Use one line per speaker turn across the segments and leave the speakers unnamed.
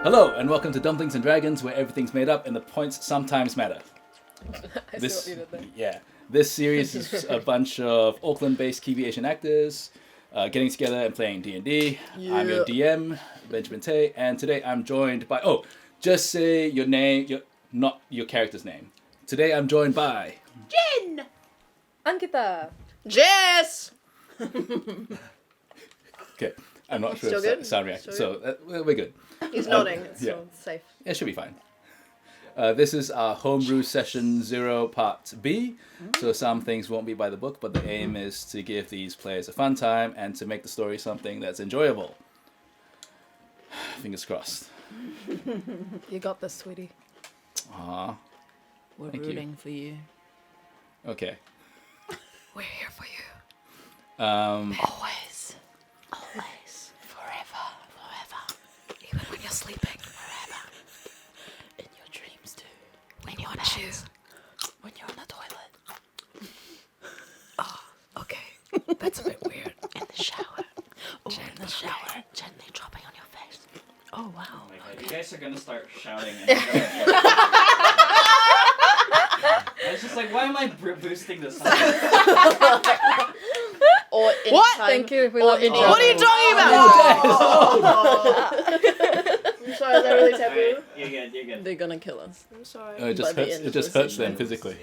Hello, and welcome to Dumplings and Dragons, where everything's made up and the points sometimes matter. This series is a bunch of Auckland-based Kiwi-Asian actors getting together and playing D&D. Yeah. I'm your DM, Benjamin Tay, and today I'm joined by... Oh, just say your name, not your character's name. Today I'm joined by...
Jen!
Ankita!
Jess!
Okay, I'm not sure
Still
if
good?
sound reacted, so we're good.
He's nodding, it's still safe.
It should be fine. This is our homebrew session 0 part B, so some things won't be by the book, but the aim is to give these players a fun time and to make the story something that's enjoyable. Fingers crossed.
You got this, sweetie.
Aww.
We're
Thank
rooting for you.
Okay.
We're here for you.
Always. Always. Forever.
Even when you're sleeping.
Forever. In your dreams too.
When you want to.
When you're on the toilet.
Oh, okay. That's a bit weird.
In the shower. In the shower. Gently dropping on your face. Oh wow.
Oh my God, you guys are gonna start shouting. I was just like, why am I boosting this up?
Or in
What?
time.
Thank you. We
Or
love
in
you.
What are you talking about? I'm sorry, is that really taboo?
Alright, you're good.
They're gonna kill us.
I'm sorry.
It just
By the
hurts.
end
It
of
just
the
hurts them
session.
physically.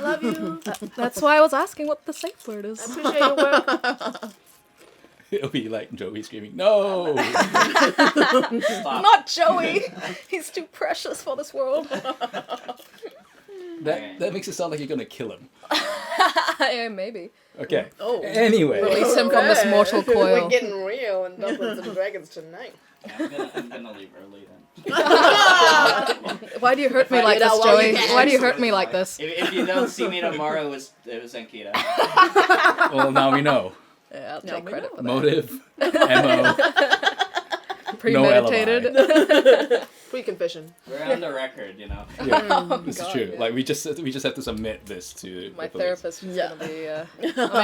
Love you.
That's why I was asking what the safe word is.
I appreciate your work.
It'll be like Joey screaming, "No!"
Stop.
Not Joey. He's too precious for this world.
That makes it sound like you're gonna kill him.
Yeah, maybe.
Okay.
Oh.
Anyway.
Release him from this mortal coil.
We're getting real in Dumplings and Dragons tonight.
Yeah, I'm gonna leave early then.
Why do you hurt me like this, Joey? Why do you hurt me like this?
If you don't see me tomorrow, it was Ankita.
Well, now we know.
Yeah, I'll
No,
take
we
credit
know.
for that.
Motive, MO.
Premeditated.
Pre-confession.
We're on the record, you know.
Yeah, this is
God,
true.
yeah.
Like we just have to submit this to
My
the police.
therapist is gonna be,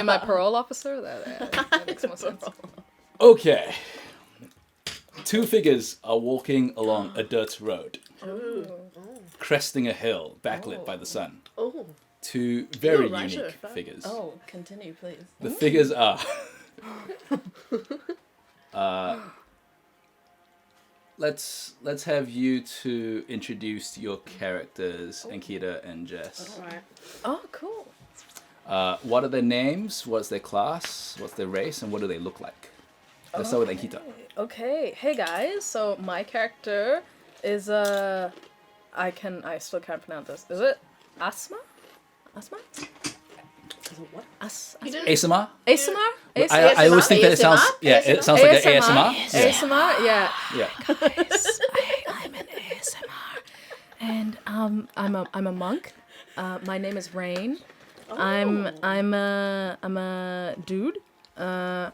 my parole officer. That makes more sense.
Okay. Two figures are walking along a dirt road,
Ooh.
cresting a hill, backlit by the sun.
Oh.
Two very
You're a writer,
unique
fuck.
figures.
Oh, continue please.
The figures are. Let's have you two introduce your characters, Ankita and Jess.
Alright.
Oh, cool.
What are their names? What's their class? What's their race? And what do they look like? Let's start with Ankita.
Okay, hey guys. So my character is I still can't pronounce this. Is it Asma? Asma?
What?
Asma?
ASMR?
ASMR?
I always think that it sounds it sounds like an ASMR. Yeah.
ASMR, yeah.
Yeah.
Guys, I'm an ASMR, and I'm a monk. My name is Rain. I'm a dude. How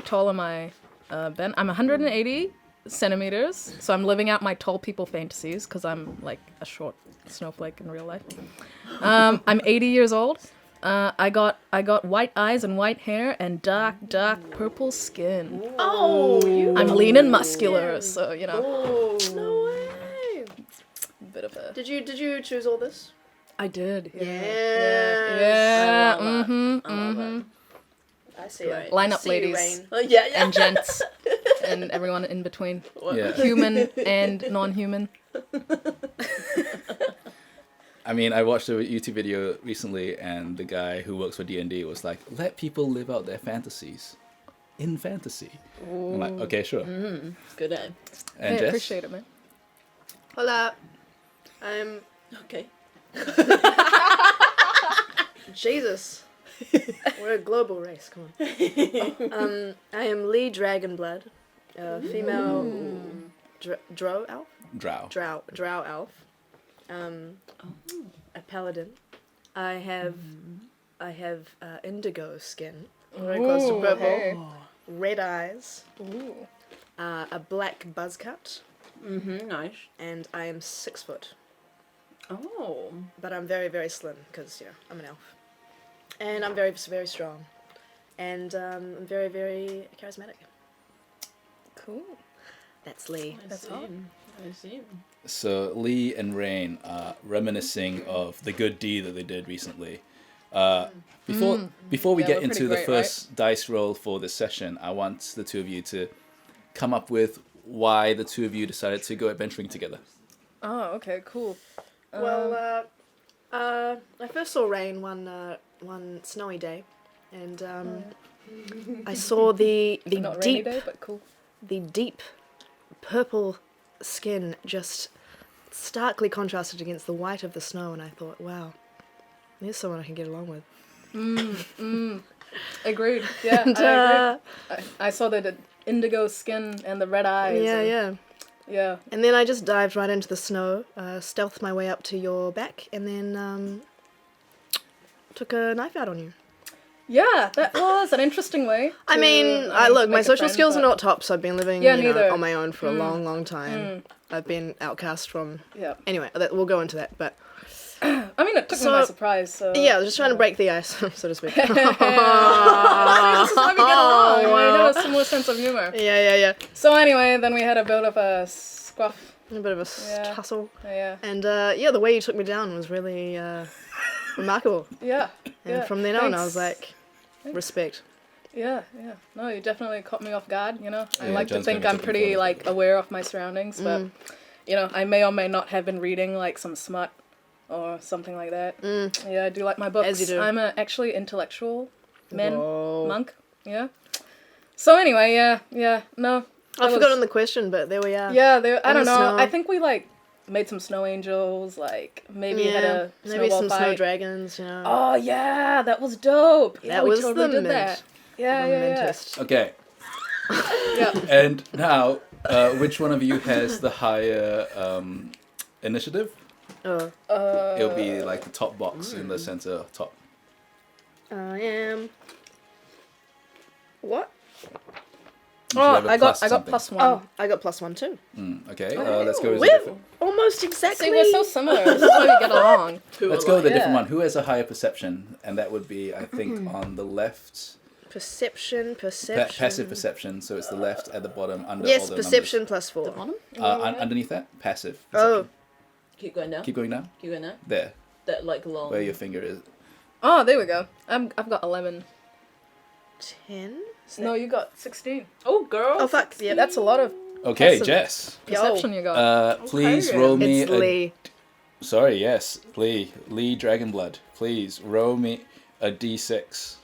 tall am I, Ben? I'm 180 centimeters, so I'm living out my tall people fantasies because I'm like a short snowflake in real life. I'm 80 years old. I got white eyes and white hair and dark purple skin.
Oh, you.
I'm lean and muscular, so you know.
Oh. No way.
Bit of a.
Did you choose all this?
I did.
Yes.
Yeah.
I love that.
Mm-hmm.
I love that.
I see it.
Line
I
up,
see you,
ladies.
Rain.
Yeah.
And gents and everyone in between,
Yeah.
human and non-human.
I mean, I watched a YouTube video recently, and the guy who works for D&D was like, "Let people live out their fantasies in fantasy." I'm like, "Okay, sure."
It's good aim.
And
I
Jess?
appreciate it, man.
Hola. I'm
Okay.
Jesus. We're a global race. Come on. I am Lee Dragonblood, a female drow elf.
Drow.
Drow elf. A paladin. I have indigo skin, very close to purple.
Hey.
Red eyes.
Ooh.
A black buzz cut,
Nice.
and I am 6 foot.
Oh.
But I'm very, very slim because I'm an elf, and I'm very, very strong, and I'm very, very charismatic.
Cool.
That's Lee.
That's hot.
I see.
So Lee and Rain are reminiscing of the good deed that they did recently. Before we
Yeah,
get
we're
into
pretty
the
great,
first dice roll for this session, I want the two of you to come up with why the two of you decided to go adventuring together.
Oh, okay, cool.
Well, I first saw Rain one snowy day, and I saw the
Not rainy
deep
day, but cool.
the deep purple skin just starkly contrasted against the white of the snow, and I thought, wow, there's someone I can get along with.
Agreed. Yeah,
And,
I agree. I saw the indigo skin and the red eyes.
yeah,
and,
yeah.
Yeah.
And then I just dived right into the snow, stealthed my way up to your back, and then took a knife out on you.
Yeah, that was an interesting way.
I
to-
mean,
to
look, my
make a
social
friend,
skills are
but-
not tops. I've been living
Yeah,
you know,
neither.
on my own for a long, long time. I've been outcast from...
Yeah.
Anyway, we'll go into that, but...
I mean, it took me
So-
by surprise, so...
Yeah, I was just trying to break the ice, so to speak.
See, this is why we get along. We
wow.
have a similar sense of humor.
Yeah.
So anyway, then we had a bit of a scruff.
A bit of a
Yeah.
tussle.
Yeah.
And yeah, the way you took me down was really remarkable.
Yeah.
And
yeah.
from then on, I
Thanks.
was like, respect.
Yeah. No, you definitely caught me off guard, you know? I
Yeah,
like to
John's
think
gonna
I'm
take
pretty,
photos.
like, aware of my surroundings, but, you know, I may or may not have been reading, like, some smut or something like that. Yeah, I do like my books.
As you do.
I'm a actually intellectual
Whoa.
monk, yeah. So anyway, yeah, no.
I've
that
forgotten
was-
the question, but there we are.
Yeah, I
In
don't
the
know.
snow.
I think we, like, made some snow angels, like, maybe had a
maybe
snowball
some
fight.
snow dragons, you know.
Oh, yeah, that was dope. Yeah,
that
we
was
totally
the
did
mint.
that. Yeah.
Momentous.
Okay,
Yeah.
and now, which one of you has the higher initiative?
Oh,
It'll be like the top box in the center top.
I am. What?
You should have a
I got
something.
+1.
Oh, I got +1 too.
Okay, let's go with a
We're
different.
almost exactly.
See, we're so similar. This is why we get along.
Let's go with a different
Yeah.
one. Who has a higher perception? And that would be, I think, on the left.
Perception.
Passive perception. So it's the left at the bottom under
Yes,
all the
perception +4.
Bottom?
Underneath that, passive.
Oh,
perception.
Keep going down.
Keep going down.
Keep going down.
There,
That like long.
where your finger is.
Oh, there we go. I've got 11.
10?
No, you got 16.
Oh, girl.
Oh, fuck. Yeah,
That's a lot of
Okay,
Passive.
Jess.
perception you got.
Please
Okay.
roll me
It's
a.
Lee.
Sorry, yes, Lee Dragonblood. Please roll me a d6,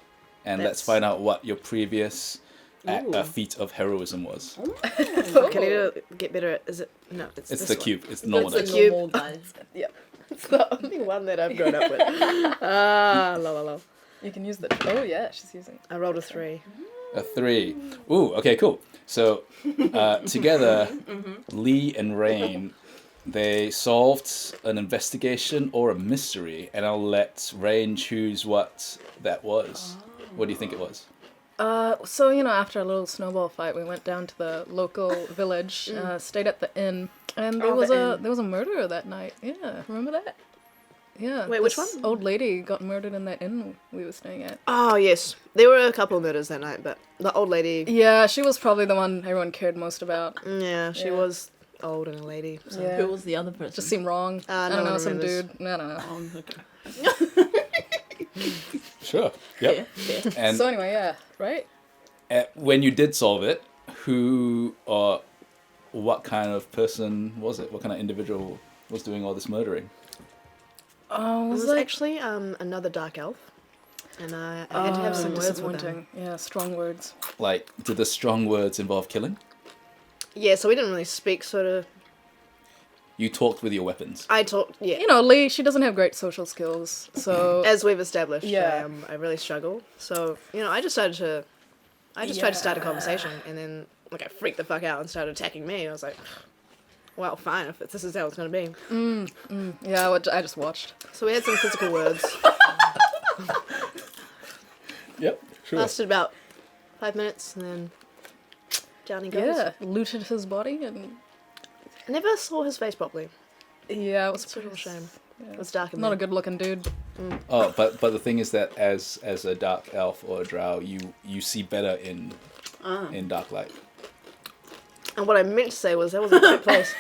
and let's
That's-
find out what your previous
Ooh.
feat of heroism was.
Can you get better at... Is it... No, it's
It's
this
the
one.
cube. It's the normal
That's
dice.
the cube.
Normal guys.
It's the only one that I've grown up with. Lol.
You can use the... Oh, yeah, she's using...
I rolled a 3.
A 3. Ooh, okay, cool. So, together, Lee and Rain, they solved an investigation or a mystery, and I'll let Rain choose what that was. What do you think it was?
So, you know, after a little snowball fight, we went down to the local village, stayed at the inn, and there
Oh,
was
the inn.
there was a murder that night. Yeah, remember that? Yeah.
Wait, which
this
one?
Old lady got murdered in that inn we were staying at.
Oh, yes. There were a couple of murders that night, but the old lady...
Yeah, she was probably the one everyone cared most about.
Yeah, she
Yeah.
was old and a lady. So.
Yeah.
Who was the other person?
Just seemed wrong.
No
I don't know,
one
some
remembers.
dude. I don't know.
Okay.
Sure. Yep.
Yeah.
And
So anyway, yeah, right?
when you did solve it, who or what kind of person was it? What kind of individual was doing all this murdering?
Oh,
It
was
was
like
actually another dark elf, and I had to have some words with them.
disappointing. Yeah, strong words.
Like, did the strong words involve killing?
Yeah, so we didn't really speak, sort of.
You talked with your weapons.
I talked, yeah.
You know, Lee, she doesn't have great social skills, so
As we've established,
Yeah.
I really struggle. So, you know, I just tried to start a conversation, and then, like, I freaked the fuck out and started attacking me. I was like, well, fine, if this is how it's gonna be.
yeah, I just watched.
So we had some physical words.
Yep. Sure.
Lasted about 5 minutes, and then down he goes.
Yeah, looted his body and
I never saw his face properly.
yeah, it was
It's a real
pretty
shame.
Yeah.
It was dark in
Not a
there.
good looking dude.
Oh, but the thing is that as a dark elf or a drow, you see better in dark light.
And what I meant to say was that was a great place.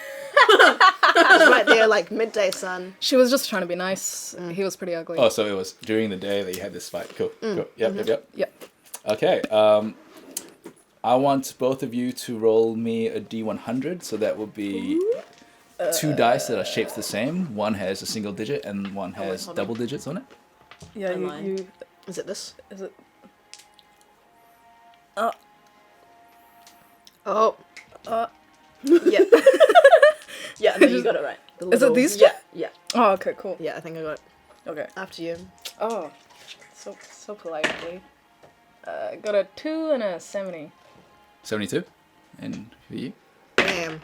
It was right there, like midday sun.
She was just trying to be nice. He was pretty ugly.
Oh, so it was during the day that you had this fight. Cool. Cool. Yep.
Yep.
Okay. I want both of you to roll me a D100. So that would be 2 dice that are shaped the same. One has a single digit and one has double digits on it.
Yeah, you.
Is it this?
Is it?
Oh.
Yeah. Yeah, no, you got it right.
Is it these two?
Yeah.
Oh, okay, cool.
Yeah, I think I got it.
Okay.
After you.
Oh, so politely. Got a 2 and a 70.
72. And for you?
Damn.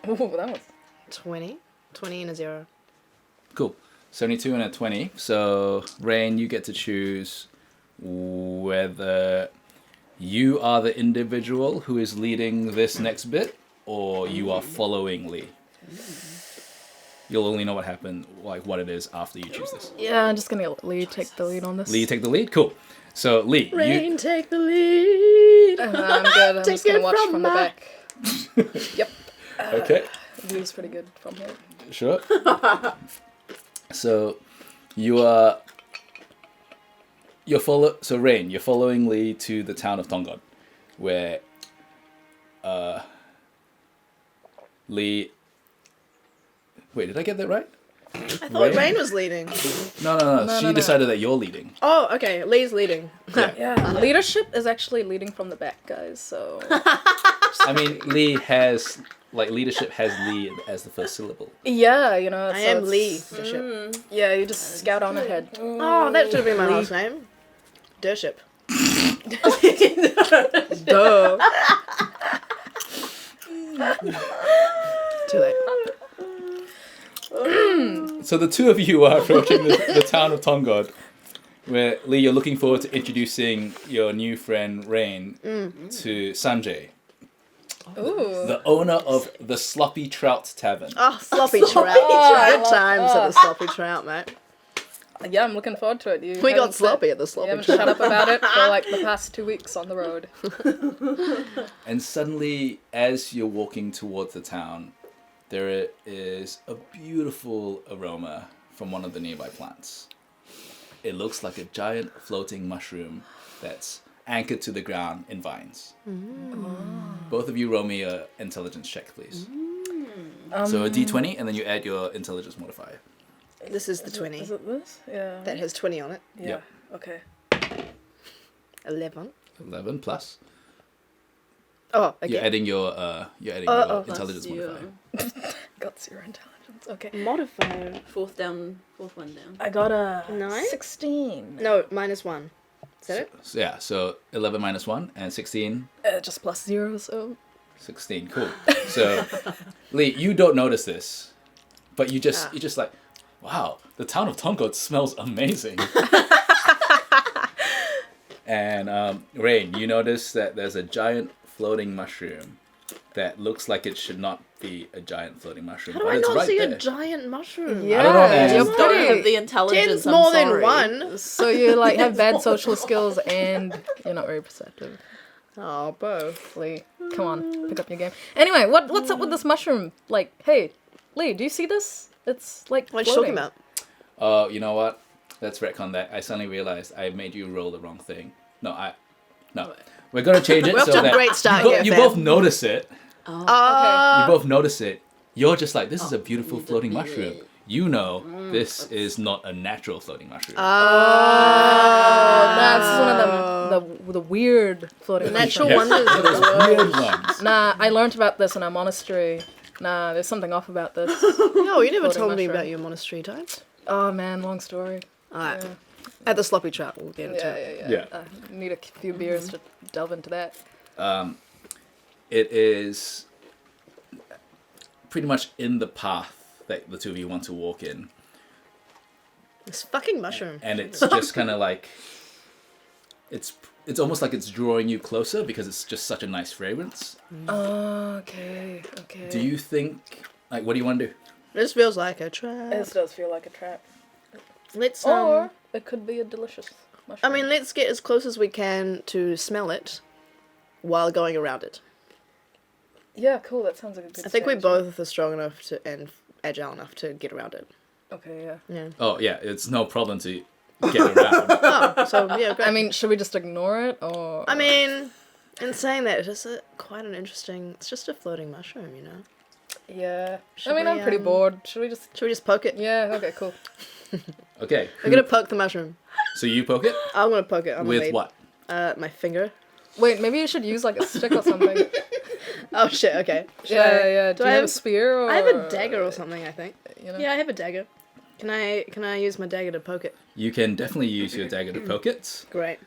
Ooh, that was.
20. 20 and a 0.
Cool. 72 and a 20. So, Rain, you get to choose whether you are the individual who is leading this next bit or you are following Lee. You'll only know what happened, like what it is after you choose this.
Yeah, I'm just gonna let Lee take the lead on this.
Lee, take the lead? Cool. So, Lee,
Rain, take the lead.
I'm good. I'm just gonna watch from the back. Yep.
Okay.
View's pretty good from here.
Sure. So, you're Rain, you're following Lee to the town of Tongod, where Lee. Wait, did I get that right?
I thought Rain was leading.
No. She decided that you're leading.
Oh, okay. Lee's leading.
Yeah. Leadership is actually leading from the back, guys. So.
I mean, leadership has Lee as the first syllable.
Yeah, you know.
I am leadership.
Yeah, you just scout on ahead.
Oh, that should have been my last name. Dership. Duh. Too late.
So the two of you are approaching the town of Tongod, where Lee, you're looking forward to introducing your new friend Rain to Sanjay, the owner of the Sloppy Trout Tavern.
Oh, sloppy trout. Good times at the sloppy trout, mate.
Yeah, I'm looking forward to it.
We got sloppy at the
You
sloppy
haven't
trout.
shut up about it for like the past 2 weeks on the road.
And suddenly, as you're walking towards the town, there is a beautiful aroma from one of the nearby plants. It looks like a giant floating mushroom that's anchored to the ground in vines. Both of you roll me a intelligence check, please. So a d20, and then you add your intelligence modifier.
This is the 20.
Is it this? Yeah.
That has 20 on it.
Yeah.
Yep.
Okay.
11.
11 plus.
Oh, okay.
You're adding your intelligence modifier.
Got 0 intelligence. Okay.
Modifier.
Fourth one down.
I got a
9?
16.
No, -1. Is that it?
So, yeah, so 11 minus 1 and 16.
Just plus 0, so.
16, cool. So, Lee, you don't notice this, but you're just like, wow, the town of Tongod smells amazing. And Rain, you notice that there's a giant floating mushroom that looks like it should not be a giant floating mushroom.
How do
but
I
it's
not
right
see
there.
a giant mushroom?
Yeah,
I don't know, man.
you're
Just don't
pretty.
have the intelligence.
10's
I'm
more
sorry.
than 1.
So you like have bad social skills and you're not very perceptive.
Oh, both.
Lee, come on, pick up your game. Anyway, what's up with this mushroom? Like, hey, Lee, do you see this? It's like
What are you talking
floating.
about?
Oh, you know what? Let's retcon that. I suddenly realized I made you roll the wrong thing. No. We're gonna change it
We're off
so
to a
that
great start
you,
here,
you
fam.
both notice it.
Oh.
You both notice it. You're just like, this is a beautiful floating mushroom. You know, this is not a natural floating mushroom.
Nah, this is one of the weird floating
Natural
mushrooms.
wonders.
Those weird ones.
Nah, I learned about this in a monastery. Nah, there's something off about this.
No, you never
Floating
told me
mushroom.
about your monastery times.
Oh man, long story.
Alright.
Yeah.
At the sloppy trout, we'll get into it.
Yeah.
Yeah.
Need a few beers to delve into that.
It is pretty much in the path that the two of you want to walk in.
This fucking mushroom.
And it's just kind of like, it's almost like it's drawing you closer because it's just such a nice fragrance.
Okay.
Do you think, like, what do you want to do?
This feels like a trap.
This does feel like a trap.
Let's
Or it could be a delicious mushroom.
I mean, let's get as close as we can to smell it while going around it.
Yeah, cool. That sounds like a good
I think we
strategy.
both are strong enough and agile enough to get around it.
Okay, yeah.
Yeah.
Oh yeah, it's no problem to get around.
Oh, so yeah, great.
I mean, should we just ignore it, or...
I mean, in saying that, it's quite an interesting... It's just a floating mushroom, you know?
Yeah.
Should
I mean,
we,
I'm pretty bored. Should we just...
Should we just poke it?
Yeah, okay, cool.
Okay.
I'm gonna poke the mushroom.
So you poke it
I'm gonna poke it. I'm
with
gonna
what?
my finger.
Wait, maybe you should use, like, a stick or something.
Oh shit, okay. Should
Yeah,
I-
yeah. Do you
I
have a
have-
spear, or...
I have a dagger or something, I think.
You know?
Yeah, I have a dagger. Can I use my dagger to poke it?
You can definitely use your dagger to poke it.
Great.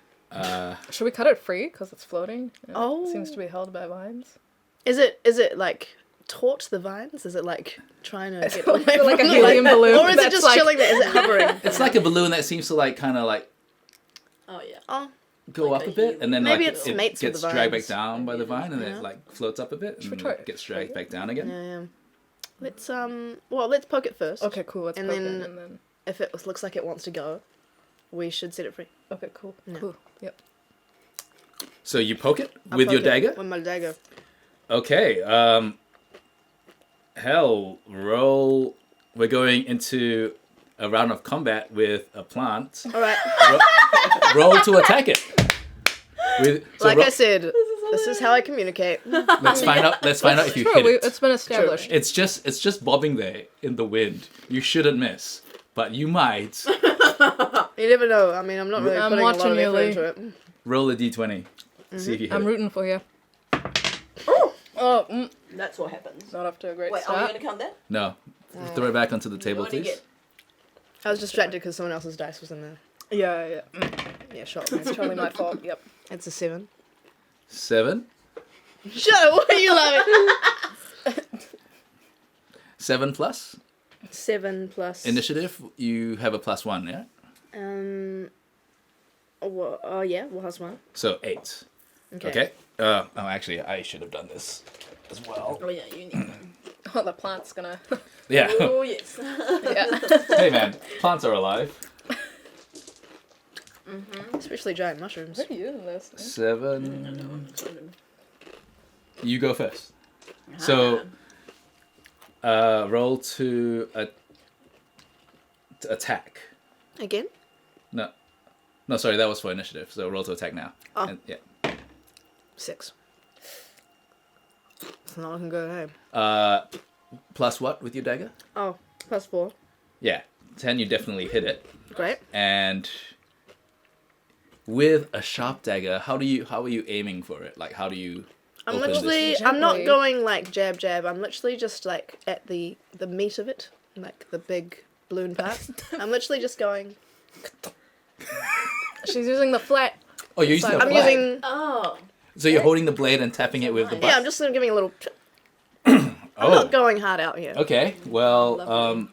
Should we cut it free, because it's floating? You know,
Oh.
It seems to be held by vines.
Is it like taut to the vines? Is it like trying to get away
Is it like a
from the
helium
vine?
balloon
Or is it
that's
just
like-
chilling there? Is it hovering?
It's like a balloon that seems to like kind of like
Oh yeah.
Oh,
go
Like
up
a
a bit, and then
Maybe
like
it's
it
mates with
gets
the
dragged back
vines.
down by the vine, and then
Yeah.
it like floats up a bit,
Should we
and
try it?
gets dragged back down again.
yeah. Let's let's poke it first.
Okay, cool. Let's
And
poke
then-
it, and then...
If it looks like it wants to go, we should set it free.
Okay, cool.
Yeah.
Cool. Yep.
So you poke it
I'll
with your
poke it
dagger.
With my dagger.
Okay. Hell, roll. We're going into a round of combat with a plant.
All right.
Roll to attack it.
Like I said, this is how I communicate.
let's find out. Let's find out if you
Sure,
hit it.
it's been established.
It's just bobbing there in the wind. You shouldn't miss, but you might.
You never know. I mean, I'm not really
I'm
putting a lot
watching
of
you,
effort
Lee.
into it.
Roll a d20. See if you hit
I'm
it.
rooting for you. Oh,
That's what happens.
not off to a great
Wait, are we
start.
gonna count that?
No. Throw it back onto the table,
only
please.
get-
I was distracted because someone else's dice was in there.
Yeah, yeah.
Yeah, shot.
It's totally my fault. Yep.
It's a 7.
7.
Shut up! What are you laughing?
7 plus
7 plus.
initiative. You have a +1, yeah.
Oh yeah. What has one?
So 8. Okay. Oh, actually, I should have done this as well.
Oh yeah, you need one.
Oh, the plant's gonna...
Yeah.
Oh yes.
yeah.
Hey man, plants are alive.
Especially giant mushrooms.
What are you using this?
7. You go first. So, roll to attack.
Again?
No, sorry, that was for initiative. So roll to attack now.
Oh.
And, yeah.
6. It's not looking good, hey?
Plus what with your dagger?
Oh, +4.
Yeah, 10. You definitely hit it.
Great.
And with a sharp dagger, how are you aiming for it? Like, how do you?
I'm
open
literally,
this?
I'm not
Gently.
going like jab jab. I'm literally just like at the meat of it, like the big balloon part. I'm literally just going.
She's using the flat.
Oh, you're using a
I'm
flag.
using.
Oh.
So you're holding the blade and tapping it with the butt.
Yeah, I'm just giving a little. I'm not going hard out here.
Okay, well,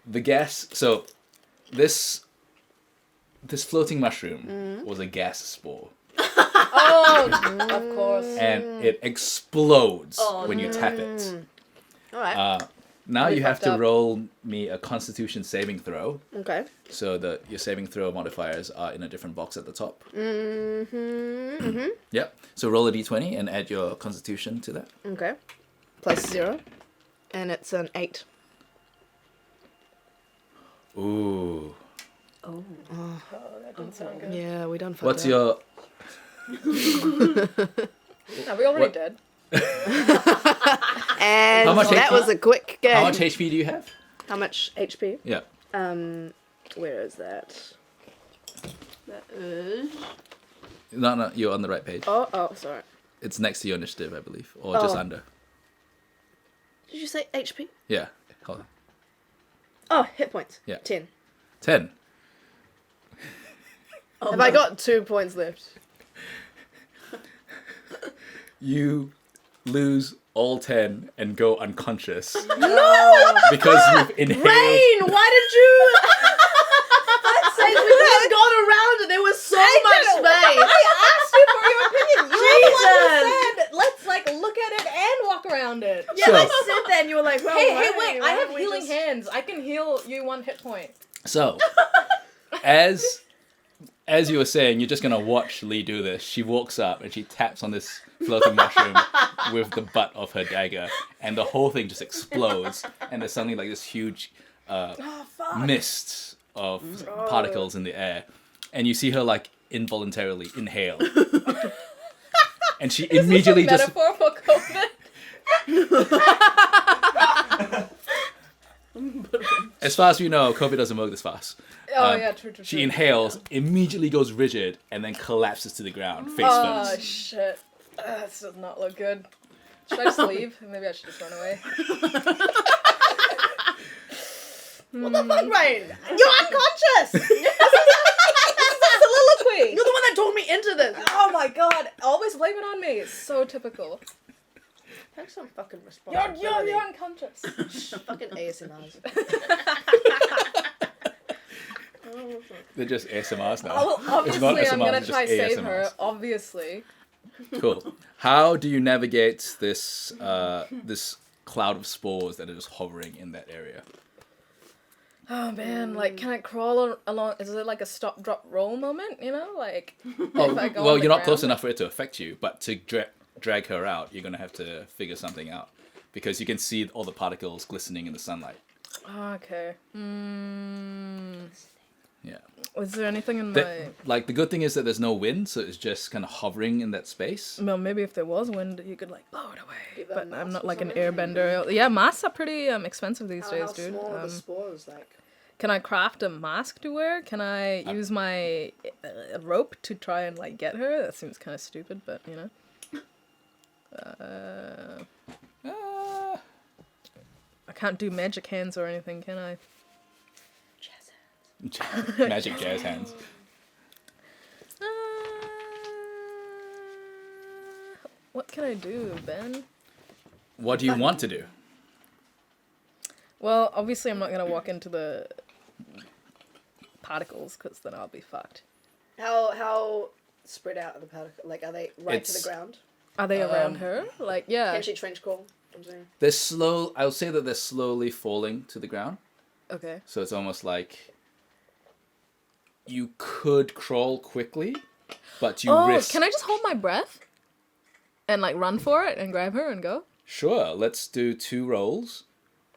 the gas. So, this floating mushroom was a gas spore,
Oh, of course.
and it explodes when you tap it.
All right.
Now
Really
you have
fucked
to
up.
roll me a Constitution saving throw.
Okay.
So your saving throw modifiers are in a different box at the top.
Mm-hmm.
Yep. So roll a d20 and add your Constitution to that.
Okay. +0, and it's an 8.
Ooh.
Oh.
That didn't sound good.
Yeah, we done.
What's
fucked
your?
Are we already
What?
dead?
And
How much
that
HP?
was a quick game.
How much HP do you have?
How much HP?
Yeah.
Where is that?
That is.
No, you're on the right page.
Oh, sorry.
It's next to your initiative, I believe, or just
Oh.
under.
Did you say HP?
Yeah. Hold on.
Oh, hit points.
Yeah.
10.
10.
Have I got 2 points left?
You lose all 10 and go unconscious
No!
because you've inhaled.
Rain, why did you? Let's say we could have gone around it. There was so much space.
I asked you for your opinion. You were the one who
Jesus.
said, let's like look at it and walk around it.
Yeah,
So-
I said that, and you were like, well,
Hey,
why-
wait,
why
I have
don't we
healing
just-
hands. I can heal you 1 hit point.
So, as as you were saying, you're just gonna watch Lee do this. She walks up and she taps on this floating mushroom with the butt of her dagger, and the whole thing just explodes. And there's suddenly like this huge mist of particles in the air, and you see her like involuntarily inhale, and she immediately just.
Metaphor for COVID.
As far as we know, COVID doesn't work this fast.
Oh yeah, true.
She inhales, immediately goes rigid, and then collapses to the ground, face
Oh
first.
shit. This does not look good. Should I just leave? Maybe I should just run away.
What the fuck, Rain? You're unconscious!
This is a soliloquy!
You're the one that talked me into this!
Oh my god, always blame it on me. It's so typical.
Have some fucking responsibility.
You're unconscious.
Fucking ASMRs.
They're just ASMRs now.
Well, obviously, I'm
SMRs,
gonna
it's
try
just
save her.
ASMRs.
Obviously.
Cool. How do you navigate this this cloud of spores that are just hovering in that area?
Oh man, like, can I crawl along? Is it like a stop, drop, roll moment? You know, like.
Oh,
if I go
well,
on the
you're not close
ground?
enough for it to affect you, but to drag her out, you're gonna have to figure something out because you can see all the particles glistening in the sunlight.
Oh, okay.
Yeah.
Is there anything in
Like the good thing is that there's no wind, so it's just kind of hovering in that space.
Well, maybe if there was wind, you could like blow it away.
Give her
But
a
I'm
mask
not
or
like an
something.
airbender. Yeah, masks are pretty expensive these days,
How
dude.
small are the spores, like?
Can I craft a mask to wear? Can I use my rope to try and like get her? That seems kind of stupid, but you know. I can't do magic hands or anything, can I?
Magic jazz hands.
What can I do, Ben?
What do you want to do?
Well, obviously I'm not gonna walk into the particles because then I'll be fucked.
How spread out are the particles? Like, are they right to the ground?
Are they around her? Like, yeah.
Can she trench crawl? I'm saying.
They're I would say that they're slowly falling to the ground.
Okay.
So it's almost like you could crawl quickly, but you risk.
Can I just hold my breath and like run for it and grab her and go?
Sure, let's do 2 rolls.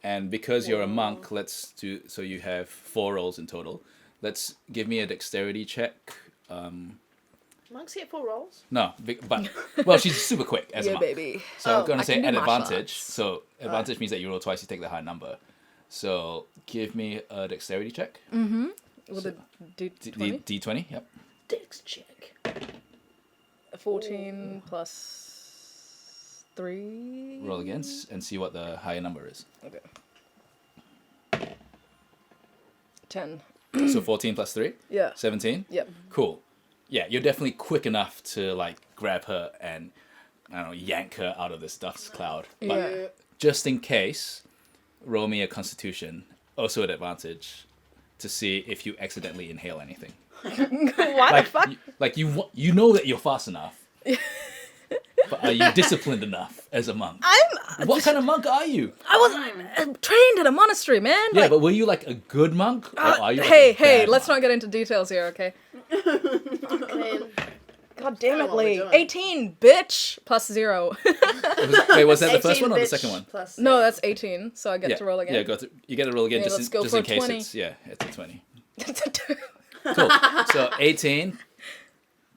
And because you're a monk, let's do, so you have 4 rolls in total. Let's give me a dexterity check.
Monks get 4 rolls?
No, but, well, she's super quick as a
Yeah,
monk.
baby.
So I'm going
I
to say
can do
at
martial
advantage.
arts.
So advantage means that you roll twice, you take the higher number. So give me a dexterity check.
With a D20?
D20, yep.
Dex check.
14 plus 3.
Roll again and see what the higher number is.
Okay. 10.
So 14 plus 3?
Yeah.
17?
Yep.
Cool. Yeah, you're definitely quick enough to like grab her and, I don't know, yank her out of this dust cloud. But
Yeah.
just in case, roll me a constitution, also at advantage, to see if you accidentally inhale anything.
What
Like,
the fuck?
you know that you're fast enough. But are you disciplined enough as a monk? What kind of monk are you?
I was trained at a monastery, man.
Yeah,
Like,
but were you like a good monk? Or are you like
hey,
a bad
let's
monk?
not get into details here, okay?
Man.
God damn
I
it,
know what we're
Lee.
doing.
18, bitch. Plus 0.
Wait, was that the
18
first one or the
bitch
second one?
Plus
No, that's 18, so I get
Yeah,
to roll again.
Yeah, you get to roll again
Yeah,
just,
let's
in,
go
just
for
in case
20.
it's a 20. Cool. So 18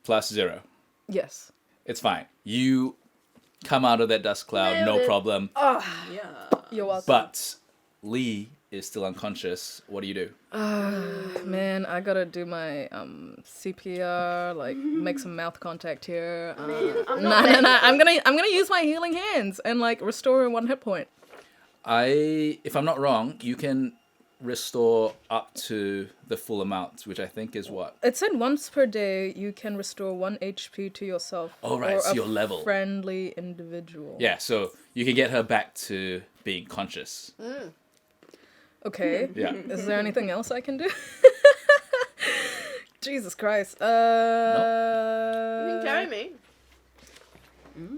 plus 0.
Yes.
It's fine. You come out of that dust cloud,
Nailed
no
it.
problem.
You're welcome.
But Lee is still unconscious. What do you do?
Man, I gotta do my CPR, like make some mouth contact here.
I'm
No,
not
no, no.
ready.
I'm gonna use my healing hands and like restore 1 hit point.
If I'm not wrong, you can restore up to the full amount, which I think is what?
It said once per day you can restore 1 HP to yourself.
Oh, right,
or
it's
a
your level.
friendly individual.
Yeah, so you can get her back to being conscious.
Okay.
Yeah.
Is there anything else I can do? Jesus Christ.
You can carry me.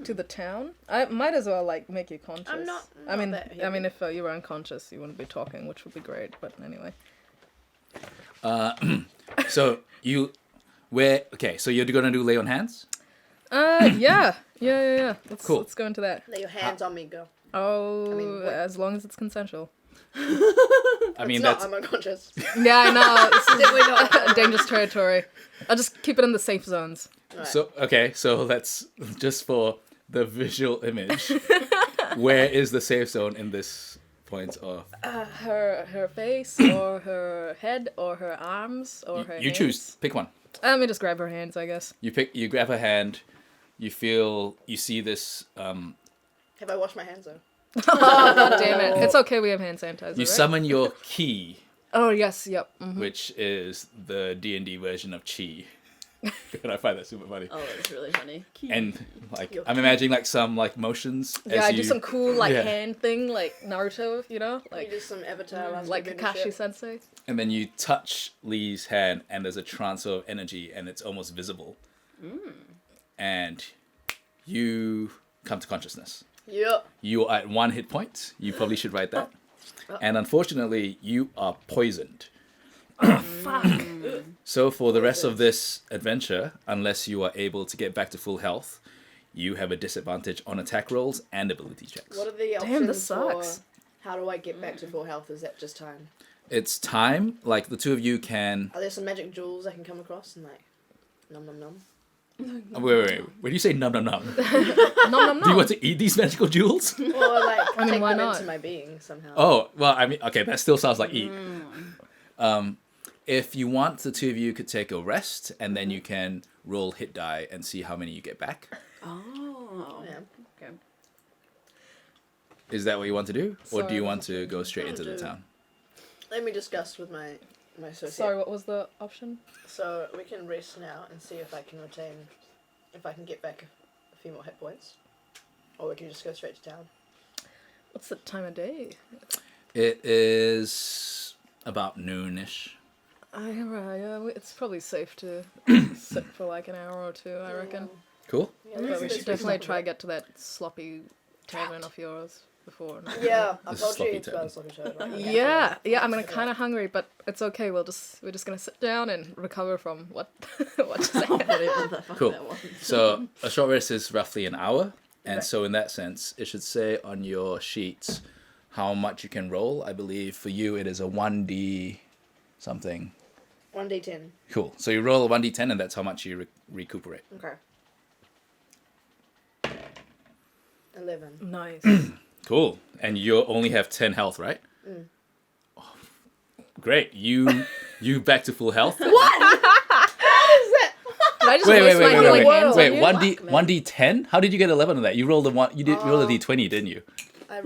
To the town? I might as well like make you conscious.
I'm not
I mean,
that
I mean, if you were unconscious, you wouldn't be talking, which would be great. But anyway.
So you Okay, so you're gonna do lay on hands?
Yeah. Let's
Cool.
let's go into that.
Lay your hands on me, girl.
Oh,
mean, what-
as long as it's consensual.
I mean,
It's
that's
not, I'm unconscious.
Yeah, I know. This is
Definitely not.
dangerous territory. I'll just keep it in the safe zones.
Right.
so let's just for the visual image. Where is the safe zone in this point of?
Her face, or her head, or her arms, or her
You
hands.
choose. Pick one.
Let me just grab her hands, I guess.
You grab her hand. You see this.
Have I washed my hands though?
Oh, God damn it. It's okay, we have hand sanitizer,
You
right?
summon your key,
Oh, yes, yep. Mhm.
which is the D&D version of chi. And I find that super funny.
Oh, that's really funny.
And like I'm imagining like some like motions.
Yeah,
as
I do some cool, like,
Yeah.
hand thing, like Naruto, you know?
Like
Like,
just some avatar last
like
weekend
Kakashi
shit.
Sensei.
And then you touch Lee's hand, and there's a transfer of energy, and it's almost visible. And you come to consciousness.
Yeah.
You are at 1 hit point. You probably should write that. And unfortunately, you are poisoned.
Fuck.
So for the rest of this adventure, unless you are able to get back to full health, you have a disadvantage on attack rolls and ability checks.
What are the options
Damn, this sucks.
for how do I get back to full health? Is that just time?
It's time. Like the two of you can.
Are there some magic jewels I can come across and like nom nom nom?
Wait. When you say num num num,
Nom nom
do you
nom.
want to eat these magical jewels?
Or like
I mean,
take
why
them
not?
into my being somehow.
Oh, well, I mean, okay, that still sounds like eat. If you want, the two of you could take a rest, and then you can roll hit die and see how many you get back.
Oh.
Yeah.
Okay.
Is that what you want to do? Or do
Sorry,
you
what
want
was
to go straight into the
do-
town?
Let me discuss with my associate.
Sorry, what was the option?
So we can rest now and see if I can get back a few more hit points, or we can just go straight to town.
What's the time of day?
It is about noonish.
It's probably safe to sit for like an hour or two, I reckon.
Cool.
Yeah,
But we
let's
should definitely
stop
try
a
to get to that sloppy tavern of yours before.
bit. Yeah, I
The
told you
sloppy
it's about a sloppy toad. Like,
Yeah, I'm kind of hungry, but it's okay. We're just gonna sit down and recover from what just happened.
Whatever the fuck
Cool.
that was.
So a short rest is roughly an hour, and
Right.
so in that sense, it should say on your sheets how much you can roll. I believe for you it is a 1d something.
1d10.
Cool. So you roll a 1d10, and that's how much you recuperate.
Okay. 11.
Nice.
Cool. And you only have 10 health, right? Oh, great. You back to full health.
Did I just waste my healing hands on you?
1d10? How did you get 11 on that? You rolled roll a d20, didn't you?
I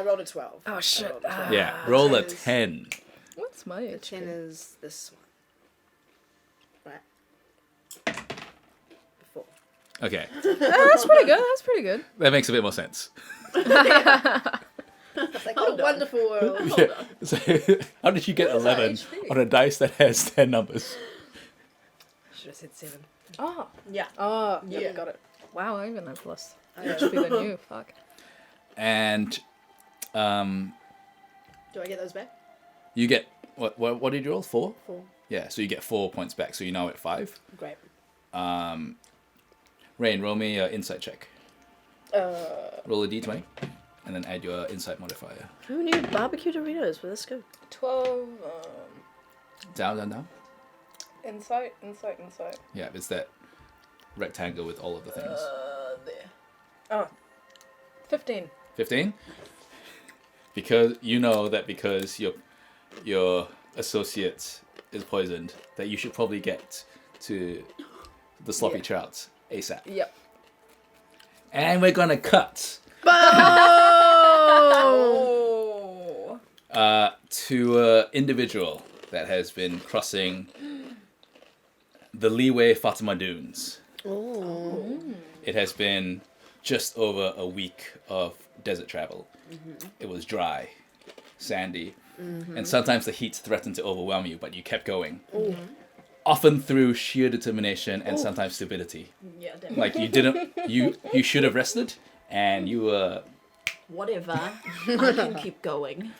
rolled a 12.
Oh shit.
Yeah. Roll a
10 is-
10.
What's my
The
HP?
10 is this one. Right. 4.
Okay.
That's pretty good. That's pretty good.
That makes a bit more sense.
It's like, what a wonderful world.
Yeah. So, how did you get 11
HP?
on a dice that has 10 numbers?
Should have said 7.
Oh.
Yeah.
Oh.
Yeah.
Yeah. Got it. Wow. I even have plus
I know.
HP than you. Fuck.
And
Do I get those back?
you get, what did you roll? 4?
4.
Yeah, so you get 4 points back, so you're now at 5.
Great.
Rain, roll me an insight check.
Uh,
Roll a d20, and then add your insight modifier.
who knew barbecue Doritos? Well, let's go.
12.
Down.
Insight.
Yeah, it's that rectangle with all of the things.
There.
Oh. 15.
15? Because you know that because your associate is poisoned, that you should probably get to the sloppy trouts ASAP.
Yep.
And we're gonna cut
Oh.
to an individual that has been crossing the Leeway Fatima Dunes.
Oh.
It has been just over a week of desert travel. It was dry, sandy, and sometimes the heat threatened to overwhelm you, but you kept going. Often through sheer determination and sometimes stupidity.
Yeah, definitely.
Like you didn't, you should have rested, and you were.
Whatever. I can keep going.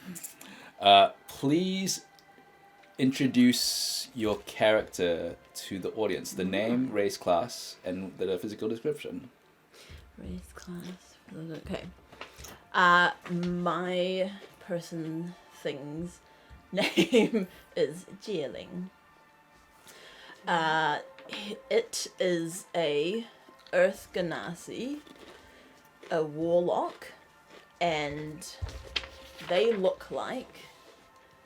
Please introduce your character to the audience? The name, race, class, and the physical description.
Race, class. Okay. My person thing's name is Zie Ling. It is a Earth Ganassi, a warlock, and they look like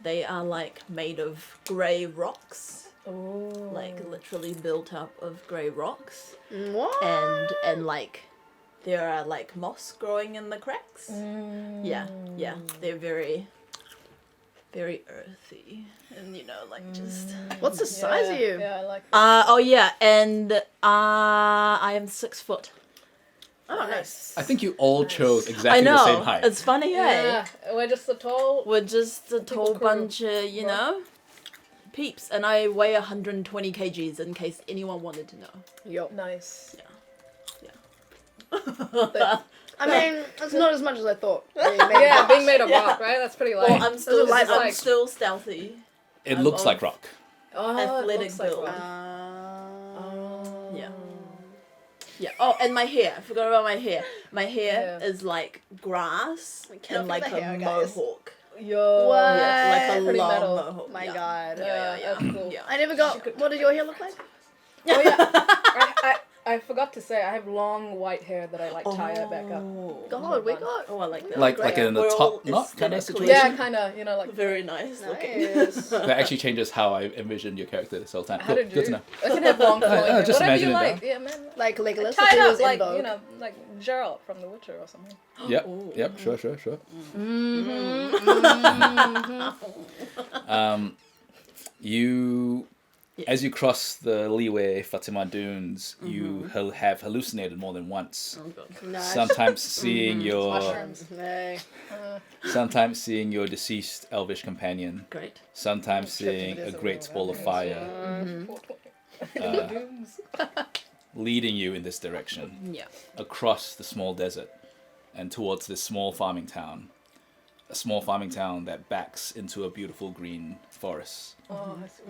they are like made of grey rocks.
Oh.
Like literally built up of grey rocks.
What?
And like there are like moss growing in the cracks. Yeah, they're very earthy, and like just.
What's the size of you?
Yeah, I like
Oh yeah, and I am 6 foot.
Oh, nice.
I think you all chose
I
exactly
know.
the same height.
It's funny,
Yeah, we're just a tall.
We're just a tall
crew.
bunch of peeps, and I weigh 120 kgs in case anyone wanted to know.
Yo.
Nice.
I mean, that's not as much as I thought.
Being made of rock, right? That's pretty light.
Well, I'm still
like-
still stealthy.
It
I'm
looks
of
like rock.
athletic
it looks like
build.
rock.
Yeah. Yeah. Oh, and my hair. I forgot about my hair. My hair
Yeah.
is like grass
cannot
and like
feel
a
the hair, guys.
mohawk.
Yo.
What?
Yeah, like a
Pretty
long
metal.
mohawk.
My
yeah.
God.
Yeah, that's cool.
Yeah.
I never got. What did your hair look like?
Oh yeah. I forgot to say I have long white hair that I like tie it back up.
God, we got.
Oh, I like that.
Like
great.
in the
We're all
top knot kind of
aesthetically-
situation.
Yeah, kind of. Like.
Very nice looking.
Nice.
That actually changes how I envisioned your character this whole time.
How
Cool.
did you?
Good to know.
I can have long flowing hair.
just
Whatever
imagine
you
it
like.
now.
Yeah, man.
Like Legolas,
Tie
if he
it
was
up like
in vogue.
like Geralt from The Witcher or something.
Yep.
Ooh.
Yep. Sure. You, as you cross the leeway Fatima Dunes, you have hallucinated more than once.
Oh god.
Nice.
Sometimes seeing your,
Mushrooms.
Hey.
sometimes seeing your deceased elvish companion.
Great.
Sometimes seeing a great ball of fire leading you in this direction
Yeah.
across the small desert and towards this small farming town. A small farming town that backs into a beautiful green forest.
Oh, I see.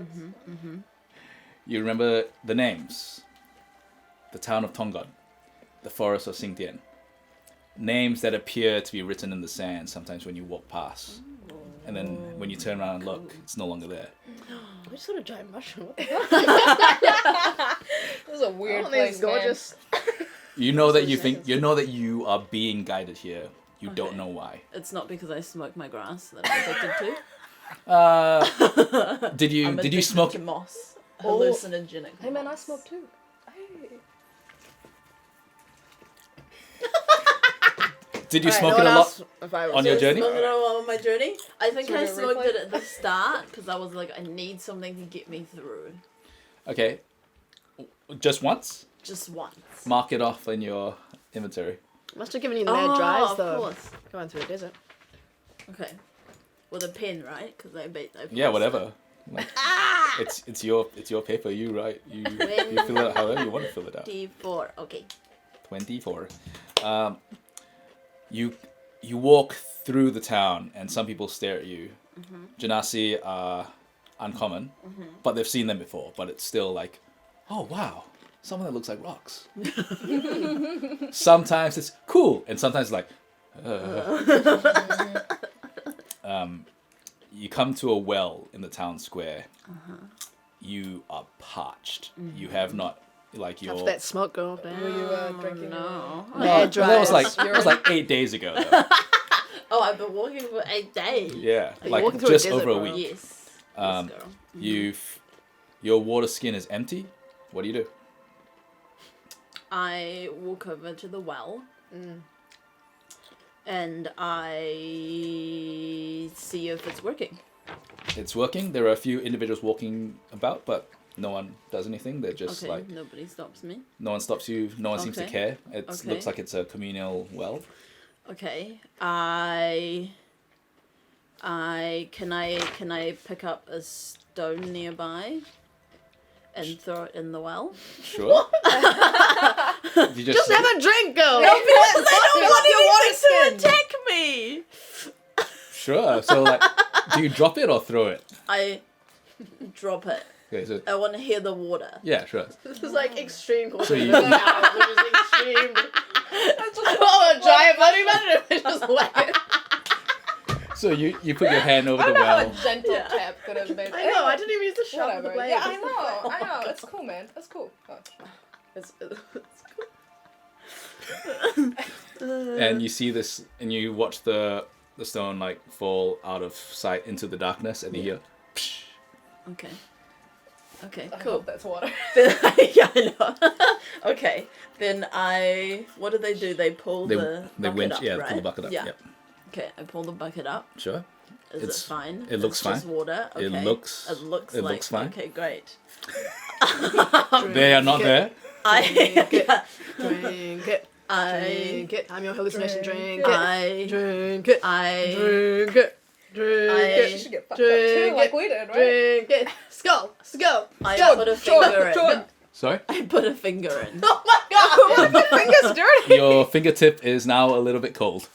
You remember the names. The town of Tongod. The forest of Singh. Names that appear to be written in the sand sometimes when you walk past. And then when you turn around and look, it's no longer there.
We just got a giant mushroom.
This is a weird
Oh,
place,
these gorgeous.
You know that you are being guided here. You don't know why.
It's not because I smoke my grass that I'm addicted to.
Did you
I'm
did you
addicted
smoke
to moss?
Oh.
Hallucinogenic.
Hey man, I
moss.
smoke too. Hey.
Did you
Alright,
smoke
no
it a
one
lot
asked if I was
on your
Did I
journey?
smoke it on my journey? I think
Should
I
we
smoked
replay?
it at the start because I was like, I need something to get me through.
Okay. Just once?
Just once.
Mark it off in your inventory.
Must have given you the mad drives
of
though.
course.
Going through a desert.
Okay. With a pen, right? Because I
Yeah, whatever. Like, it's your paper. You write. You fill it out however you want to fill it out.
D4. Okay.
24. You walk through the town and some people stare at you. Genasi are uncommon, but they've seen them before. But it's still like, oh wow, someone that looks like rocks. Sometimes it's cool, and sometimes it's like. You come to a well in the town square. You are parched. You have not
After
your.
that smoke go off
Were
there.
you drinking?
No.
Mad
That was
drives.
like 8 days ago. Though.
Oh, I've been walking for 8 days.
Yeah,
You're
like
walking through a
just
desert,
over a
bro.
week.
Yes.
Um,
Yes, girl.
Your water skin is empty. What do you do?
I walk over to the well. And I see if it's working.
It's working. There are a few individuals walking about, but no one does anything. They're just
Okay,
like
nobody stops me.
no one stops you. No one seems to
Okay.
care. It
Okay.
looks like it's a communal well.
Okay. Can I pick up a stone nearby and throw it in the well?
Sure. You
Just have a drink, girl.
Because I don't want anything to
skin.
attack me.
Sure. So like, do you drop it or throw it?
I drop it.
Okay, so
I want to hear the water.
yeah, sure.
This is like extreme
So
water.
you-
Which is extreme. Oh, a giant bloody man! Just whack it.
So you put your hand over
I
the
don't know how
well.
a gentle tap could have made.
I know. I didn't even use the shot of the
Whatever.
blade.
Yeah, I know. It's cool, man. That's cool. Oh.
It's
And you see this, and you watch the stone like fall out of sight into the darkness, and you hear. Psh.
Okay. Okay,
I
cool.
hope that's water.
Then yeah, I know. Okay, then what do? They pull
They
the bucket
winch,
up,
yeah,
right?
pull the bucket up.
Yeah.
Yep.
Okay, I pull the bucket up.
Sure.
Is
It's-
it fine?
it looks
It's just
fine.
water. Okay.
It looks
like.
fine.
Okay, great.
They are not there.
Drink it.
I.
Drink it. Drink it. I'm your hallucination. Drink it.
I.
Drink it.
I.
Drink it. Drink
I-
it.
She should get fucked up
Drink
too, like
it.
we did, right?
Drink it. Skull. Skull.
I
Skull.
put a finger in.
Sorry.
I put a finger in.
Oh my god.
My finger's dirty.
Your fingertip is now a little bit cold.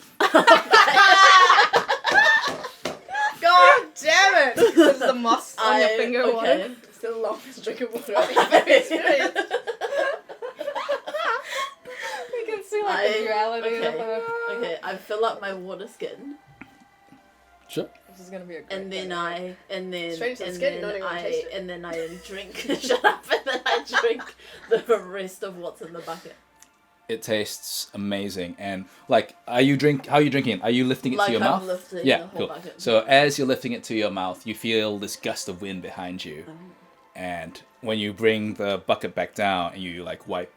God damn it.
Is the moss on your finger
okay.
water?
It's the longest drink of water I've ever experienced.
You can see like the duality of the...
Okay, I fill up my water skin,
Sure.
This is gonna be a great
and then
day.
Strange that skin, not even taste it.
and then I drink. Shut up! And then I drink the rest of what's in the bucket.
It tastes amazing, and like, how are you drinking it? Are you lifting it
Like
to your
I'm
mouth?
lifting
Yeah,
the whole
cool.
bucket.
So as you're lifting it to your mouth, you feel this gust of wind behind you, and when you bring the bucket back down and you like wipe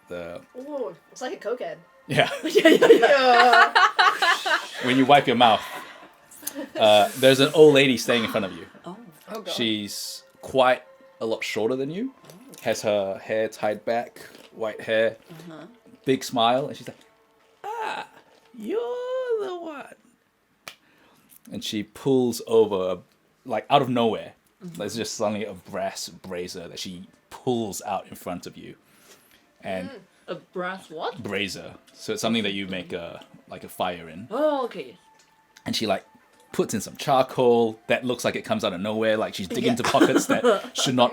the
Ooh, it's like a cokehead.
yeah,
Yeah.
when you wipe your mouth, there's an old lady standing in front of you.
Oh.
Oh god.
She's quite a lot shorter than you, has her hair tied back, white hair, big smile, and she's like, "Ah, you're the one." And she pulls over, like out of nowhere. There's just suddenly a brass brazier that she pulls out in front of you, and
A brass what?
brazier. So it's something that you make a fire in,
Oh, okay.
and she like puts in some charcoal that looks like it comes out of nowhere, like she's digging into pockets that should not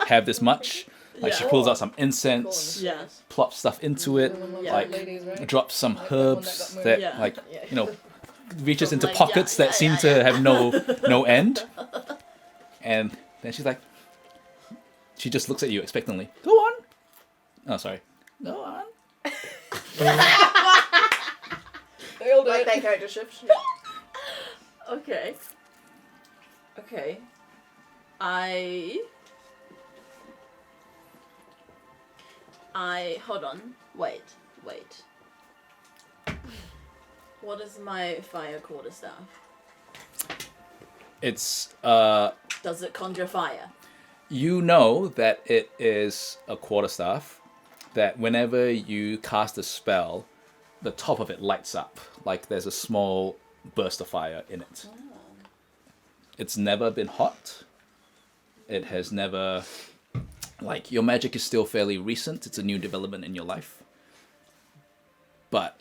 have this much. Like she
Yeah.
pulls out some incense,
Yeah.
plops stuff into it,
Yeah.
like
Ladies, right?
drops some
Like that one that
herbs
got moved.
that
Yeah.
like
Yeah.
you know reaches
From
into
like,
pockets
yeah,
that
yeah,
seem
yeah,
to
yeah.
have no end. And then she's like, she just looks at you expectantly. Go on. Oh, sorry. Go on.
Nailed
Like
it.
that character shift.
Okay. Okay. I hold on. Wait. What is my fire quarterstaff?
It's
Does it conjure fire?
you know that it is a quarterstaff. That whenever you cast a spell, the top of it lights up like there's a small burst of fire in it. It's never been hot. It has never, like, your magic is still fairly recent. It's a new development in your life. But,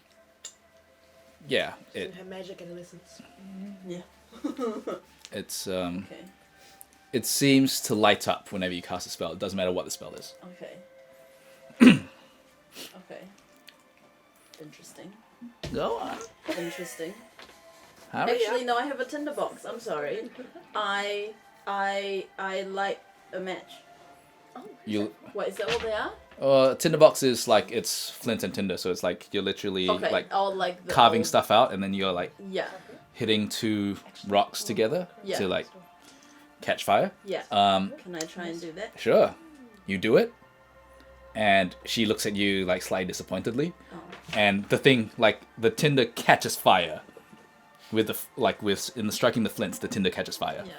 yeah,
And her magic adolescence.
Yeah.
it's
Okay.
it seems to light up whenever you cast a spell. It doesn't matter what the spell is.
Okay. Okay. Interesting.
Go on.
Interesting.
Hurry
Actually,
up.
no, I have a tinderbox. I'm sorry. I light a match.
You
What, is that what they are?
tinderbox is like it's flint and tinder, so it's like you're literally
Okay.
like
like the
carving
old-
stuff out, and then you're like
Yeah.
hitting two rocks together
Yeah.
to like catch fire.
Yeah.
Um,
Can I try and do that?
Sure. You do it. And she looks at you like slightly disappointedly.
Oh.
And the thing, like the tinder catches fire. With the in the striking the flints, the tinder catches fire.
Yeah.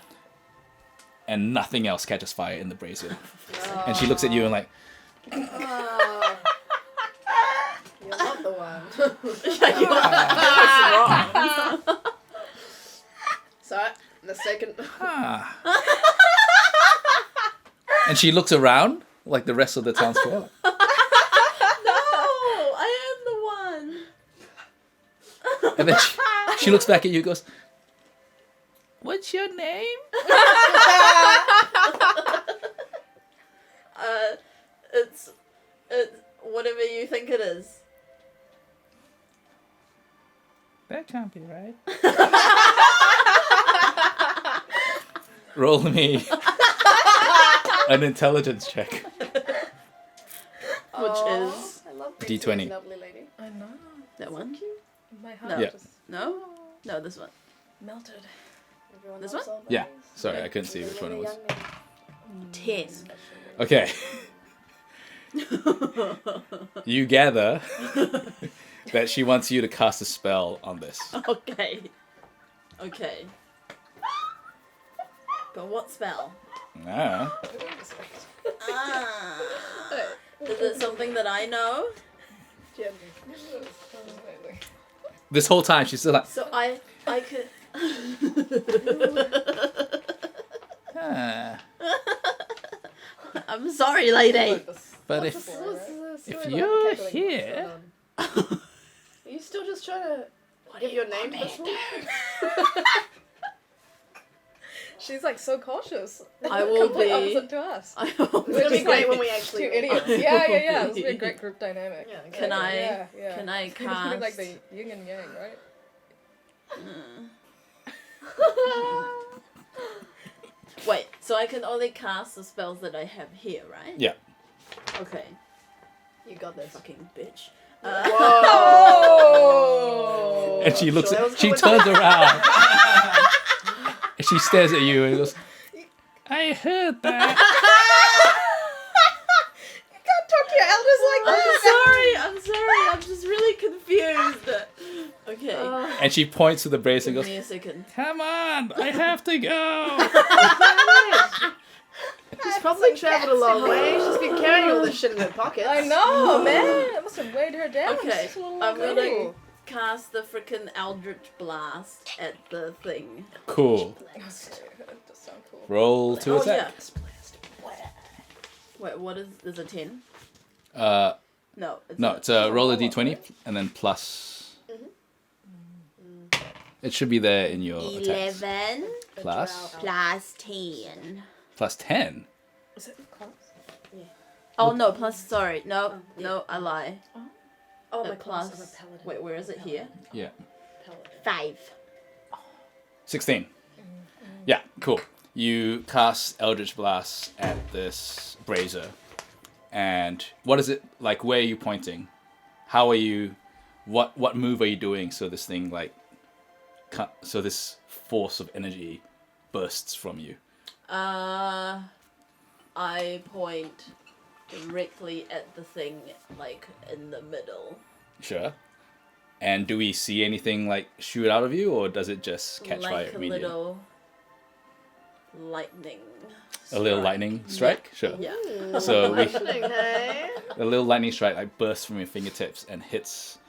And nothing else catches fire in the brazier. And she looks at you and like,
Oh. You're not the one. Sorry, mistaken.
ah. And she looks around like the rest of the townspeople.
No, I am the one.
And then she looks back at you and goes, What's your name?
It's whatever you think it is.
That can't be right. Roll me an intelligence check.
Which is
I love
D20.
Lovely lady.
I know.
that one?
My heart
No.
Yeah.
just
No? No, this one.
melted.
Everyone
This
loves
one?
old
Yeah.
ladies.
Sorry, I couldn't see which one it was.
10.
Okay. You gather that she wants you to cast a spell on this.
Okay. Okay. But what spell?
Ah.
Ah. Is it something that I know?
This whole time she's still like,
So I could.
ah.
I'm sorry, lady.
But if you're here,
Are you still just trying to give your name to this woman?
She's like so cautious.
I will
Complete
be.
opposite to us.
I will
It's gonna be
just
great
like
when we
Two
actually
idiots. Yeah. This would be a great group dynamic.
Yeah,
Can I?
Yeah.
Can I
It's gonna be
cast?
like the yin and yang, right?
Wait. So I can only cast the spells that I have here, right?
yeah.
Okay.
You got this.
Fucking bitch.
Whoa!
And she looks
Sure, that
at,
was
she
good.
turns around. And she stares at you and goes, I heard that.
You can't talk to your elders like
I'm sorry. I'm just really confused. Okay.
And she points to the brace and
Give
goes,
me a second.
come on, I have to go.
She's probably travelled a long way. She's been carrying all this shit in her pockets.
I know, man. It must have weighed her down.
Okay.
She's a little
I'm
girl.
gonna cast the frickin' Eldritch Blast at the thing.
Cool.
That does sound cool.
Roll to
Oh,
attack.
Wait, what is? There's a 10?
Uh,
No.
no, it's roll a d20 and then plus. It should be there in your attacks.
11
Plus?
plus 10.
Plus 10.
Is it close?
Oh no, plus sorry. No, I lie.
Oh, my
Plus.
class. I'm a paladin.
Wait, where is it here?
Yeah.
Paladin.
5.
16. Yeah, cool. You cast Eldritch Blast at this brazier. And what is it like? Where are you pointing? How are you? What move are you doing so this thing like? So this force of energy bursts from you.
I point directly at the thing, like in the middle.
Sure. And do we see anything like shoot out of you, or does it just catch fire
Like a
immediately?
little lightning.
A little
strike.
lightning strike? Sure.
Yeah.
So we,
Lightning, hey?
a little lightning strike like bursts from your fingertips and hits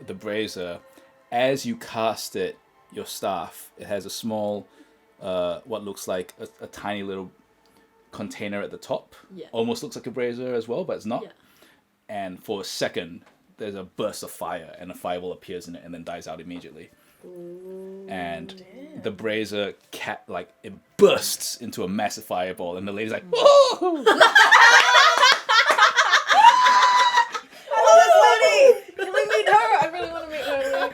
the brazier. As you cast it, your staff, it has a small, what looks like a tiny little container at the top.
Yeah.
Almost looks like a brazier as well, but it's not.
Yeah.
And for a second, there's a burst of fire, and a fireball appears in it and then dies out immediately. And the brazier it bursts into a massive fireball, and the lady's like, "Whoa!"
Can we meet her? I really want to meet her.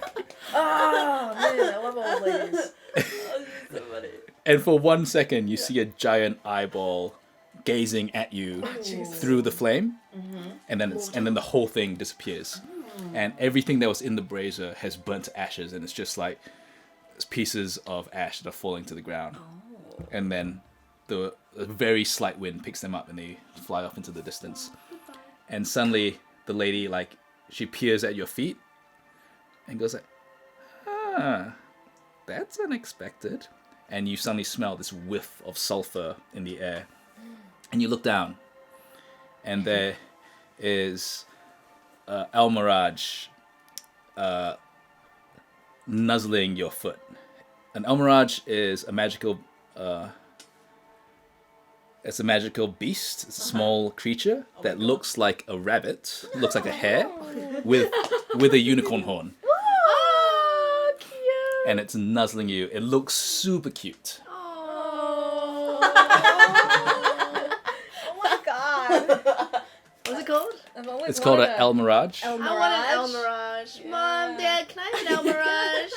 Oh, man, I love old ladies.
So funny.
And for 1 second, you see a giant eyeball gazing at you through the flame, and then the whole thing disappears, and everything that was in the brazier has burnt to ashes, and it's just like pieces of ash that are falling to the ground, and then a very slight wind picks them up, and they fly off into the distance, and suddenly the lady she peers at your feet, and goes like, that's unexpected. And you suddenly smell this whiff of sulfur in the air. And you look down, and there is Almiraj nuzzling your foot. And Almiraj is a magical beast. It's a small creature that looks like a rabbit, looks like a hare, with a unicorn horn. and it's nuzzling you. It looks super cute.
Oh.
Oh my god.
What's it called?
I've always
It's called
wanted
an El Mirage.
I want an El Mirage.
Yeah.
Mom, Dad, can I have an El Mirage?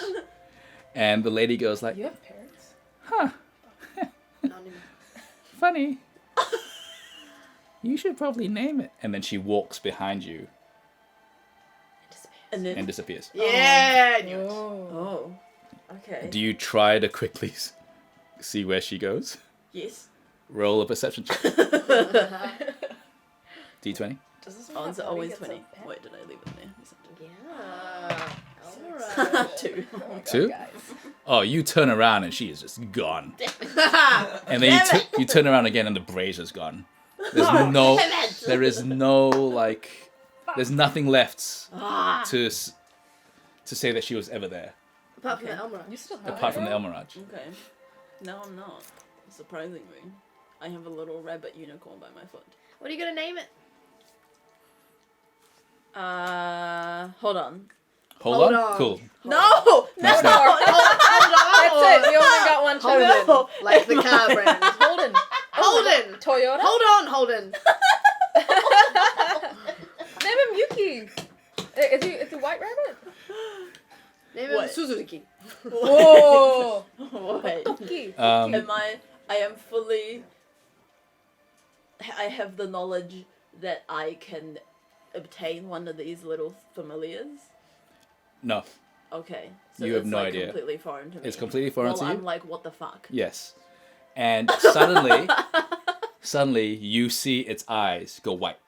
And the lady goes like,
You have parents?
huh,
Not anymore.
funny. You should probably name it. And then she walks behind you
And then.
and disappears.
Yeah, I knew it.
Oh. Okay.
Do you try to quickly see where she goes?
Yes.
Roll a perception check. D20.
Does this
Oh,
mean
it's
that
always
Bobby
20.
gets a pet?
Wait, did I leave it there?
Yeah. El Mirage.
2.
Oh my God,
Two?
guys.
Oh, you turn around and she is just gone. And then you turn around again and the brazier's gone. There is no like, there's nothing left to say that she was ever there,
Apart from the El Mirage.
You still have
apart
it,
from the
girl?
El Mirage.
Okay. No, I'm not. Surprisingly. I have a little rabbit unicorn by my foot.
What are you gonna name it?
Hold on.
Hold on. Cool.
No!
Nice name.
That's it. You only got one child.
Holden. Like the car brand.
Holden.
Holden.
Toyota.
Hold on, Holden.
Name him Yuki. Is he white rabbit?
Name him
What?
Suzuki.
Whoa.
Wait.
Yuki.
I am fully... I have the knowledge that I can obtain one of these little familiars.
No,
Okay. So
You have
it's
no
like
idea.
completely foreign to me.
it's completely foreign
Well,
to you.
I'm like, what the fuck?
Yes. And suddenly you see its eyes go white.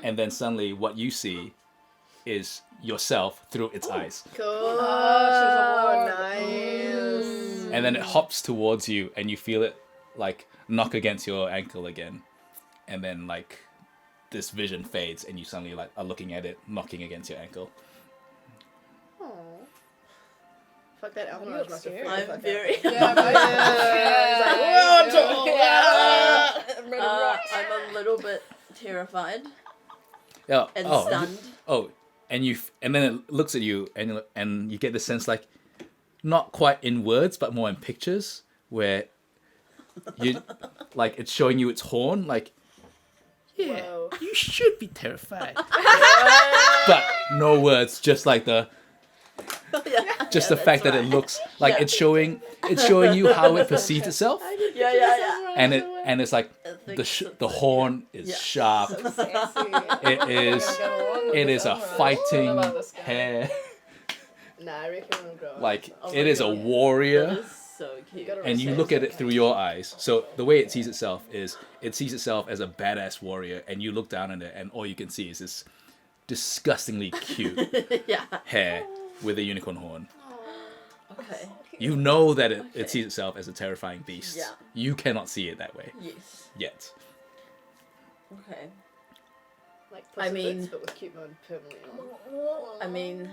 And then suddenly what you see is yourself through its eyes.
Cool.
Oh,
Nice.
And then it hops towards you and you feel it like knock against your ankle again. And then like this vision fades and you suddenly like are looking at it knocking against your ankle.
Aw. Fuck that El
You
Mirage
look
must have
scared.
freaked the
I'm
fuck
very... I'm a little bit terrified
Yeah.
and
Oh,
stunned.
and then it looks at you and you get the sense like not quite in words but more in pictures where you like it's showing you its horn like yeah,
Whoa.
you should be terrified. But no words, just like the just the fact that it looks like
Yeah.
it's showing you how it perceives itself,
Yeah.
and it's like the horn is
Yeah.
sharp. It is a fighting hair.
Nah, I reckon it'll grow up.
Like
Oh
it
my
is a
God.
warrior.
That is so cute.
Gotta
And you look at it through your eyes. So the way it sees itself is it sees itself as a badass warrior, and you look down at it, and all you can see is this disgustingly cute
Yeah.
hair with a unicorn horn.
Okay.
You know that it
Okay.
sees itself as a terrifying beast.
Yeah.
You cannot see it that way
Yes.
yet.
Okay.
Like
I mean-
but with cute mode permanently on.
I mean,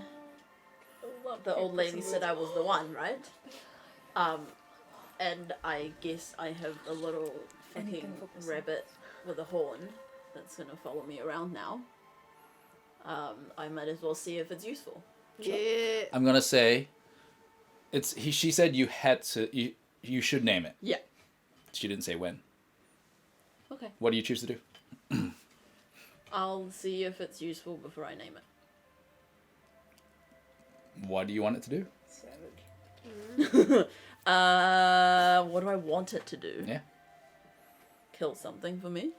the old lady said I was the one, right? And I guess I have a little fucking
Anything focusing.
rabbit with a horn that's gonna follow me around now. I might as well see if it's useful.
Yeah.
I'm gonna say, she said you had to you should name it.
Yeah.
She didn't say when.
Okay.
What do you choose to do?
I'll see if it's useful before I name it.
What do you want it to do?
What do I want it to do?
Yeah.
Kill something for me?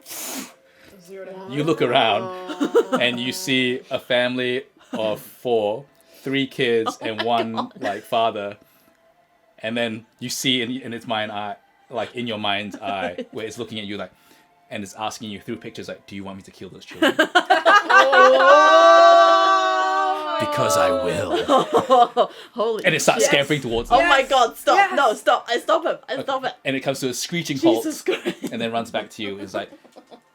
0 to 100.
You look around and you see a family of 4, 3 kids and one like father, and then you see in its mind eye, like in your mind's eye, where it's looking at you like, and it's asking you through pictures like, do you want me to kill those children? Because I will.
Holy
And it starts
shit.
scampering towards
Oh
them.
my god, stop.
Yes.
No, stop. I stop him. I stop it.
And it comes to a screeching halt
Jesus Christ.
and then runs back to you. It's like,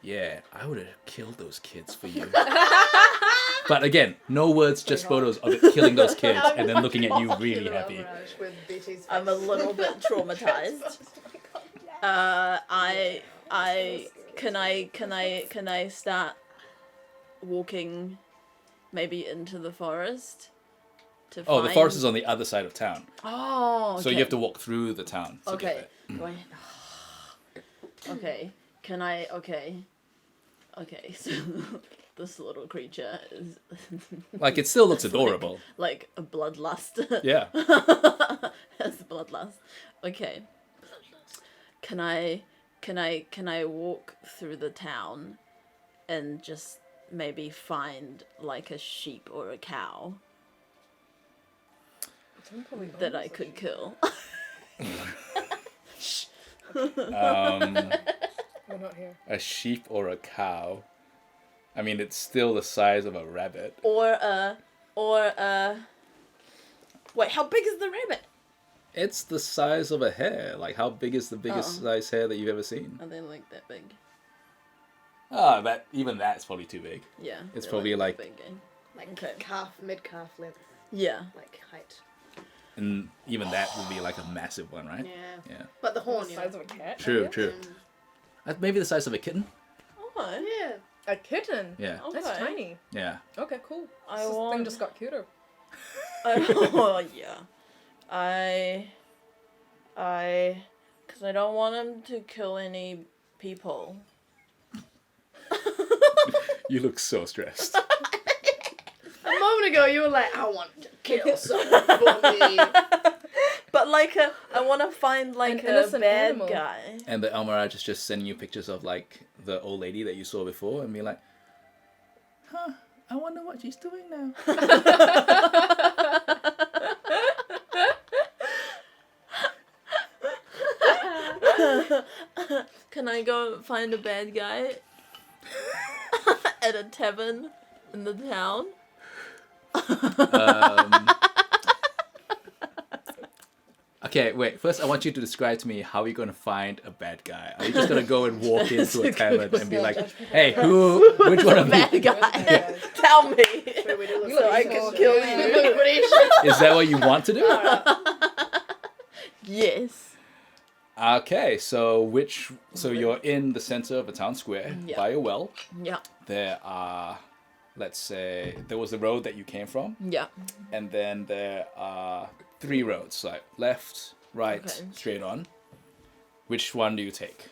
yeah, I would have killed those kids for you. But again, no words, just photos of it killing those kids and then looking at you really happy.
With Betty's
I'm a little bit traumatized. Can I start walking maybe into the forest to
Oh,
find...
the forest is on the other side of town.
Oh, okay.
So you have to walk through the town to
Okay.
get there.
Do I... Okay. Can I... Okay. Okay, so this little creature is...
Like, it still looks adorable.
like a bloodlust.
Yeah.
Has bloodlust. Okay. Can I walk through the town and just maybe find like a sheep or a cow that I could kill?
We're not here.
A sheep or a cow. I mean, it's still the size of a rabbit.
Or a wait, how big is the rabbit?
It's the size of a hair. Like, how big is the biggest size hair that you've ever seen?
Are they like that big?
Ah, even that's probably too big.
Yeah.
It's
they're
probably like-
big, eh?
Like
Okay.
mid-calf length,
Yeah.
like height.
And even that would be like a massive one, right?
Yeah.
Yeah.
But the horn,
The
yeah.
size of a cat.
True, true. Maybe the size of a kitten?
Oh,
Yeah.
A kitten.
Yeah.
okay.
That's tiny.
Yeah.
Okay, cool.
I
This
want-
thing just got cuter.
Oh yeah. Because I don't want him to kill any people.
You look so stressed.
A moment ago, you were like, "I want to kill someone for me."
But like I want to find like
An
a
innocent
bad
animal.
guy.
And the Almiraj is just sending you pictures of, like, the old lady that you saw before and be like, huh, I wonder what she's doing now.
Can I go find a bad guy at a tavern in the town?
Okay, wait. First, I want you to describe to me how you're going to find a bad guy. Are you just going to go and walk into a tavern and be like, hey, which one of
Bad
you?
guy. Tell me.
So we do look
So I
like
can
this.
kill
Yeah.
you.
Is that what you want to do?
Yes.
Okay, so you're in the center of a town square
Yeah.
by a well.
Yeah.
There are, let's say, there was the road that you came from,
Yeah.
and then there are 3 roads, like left, right,
Okay.
straight on. Which one do you take?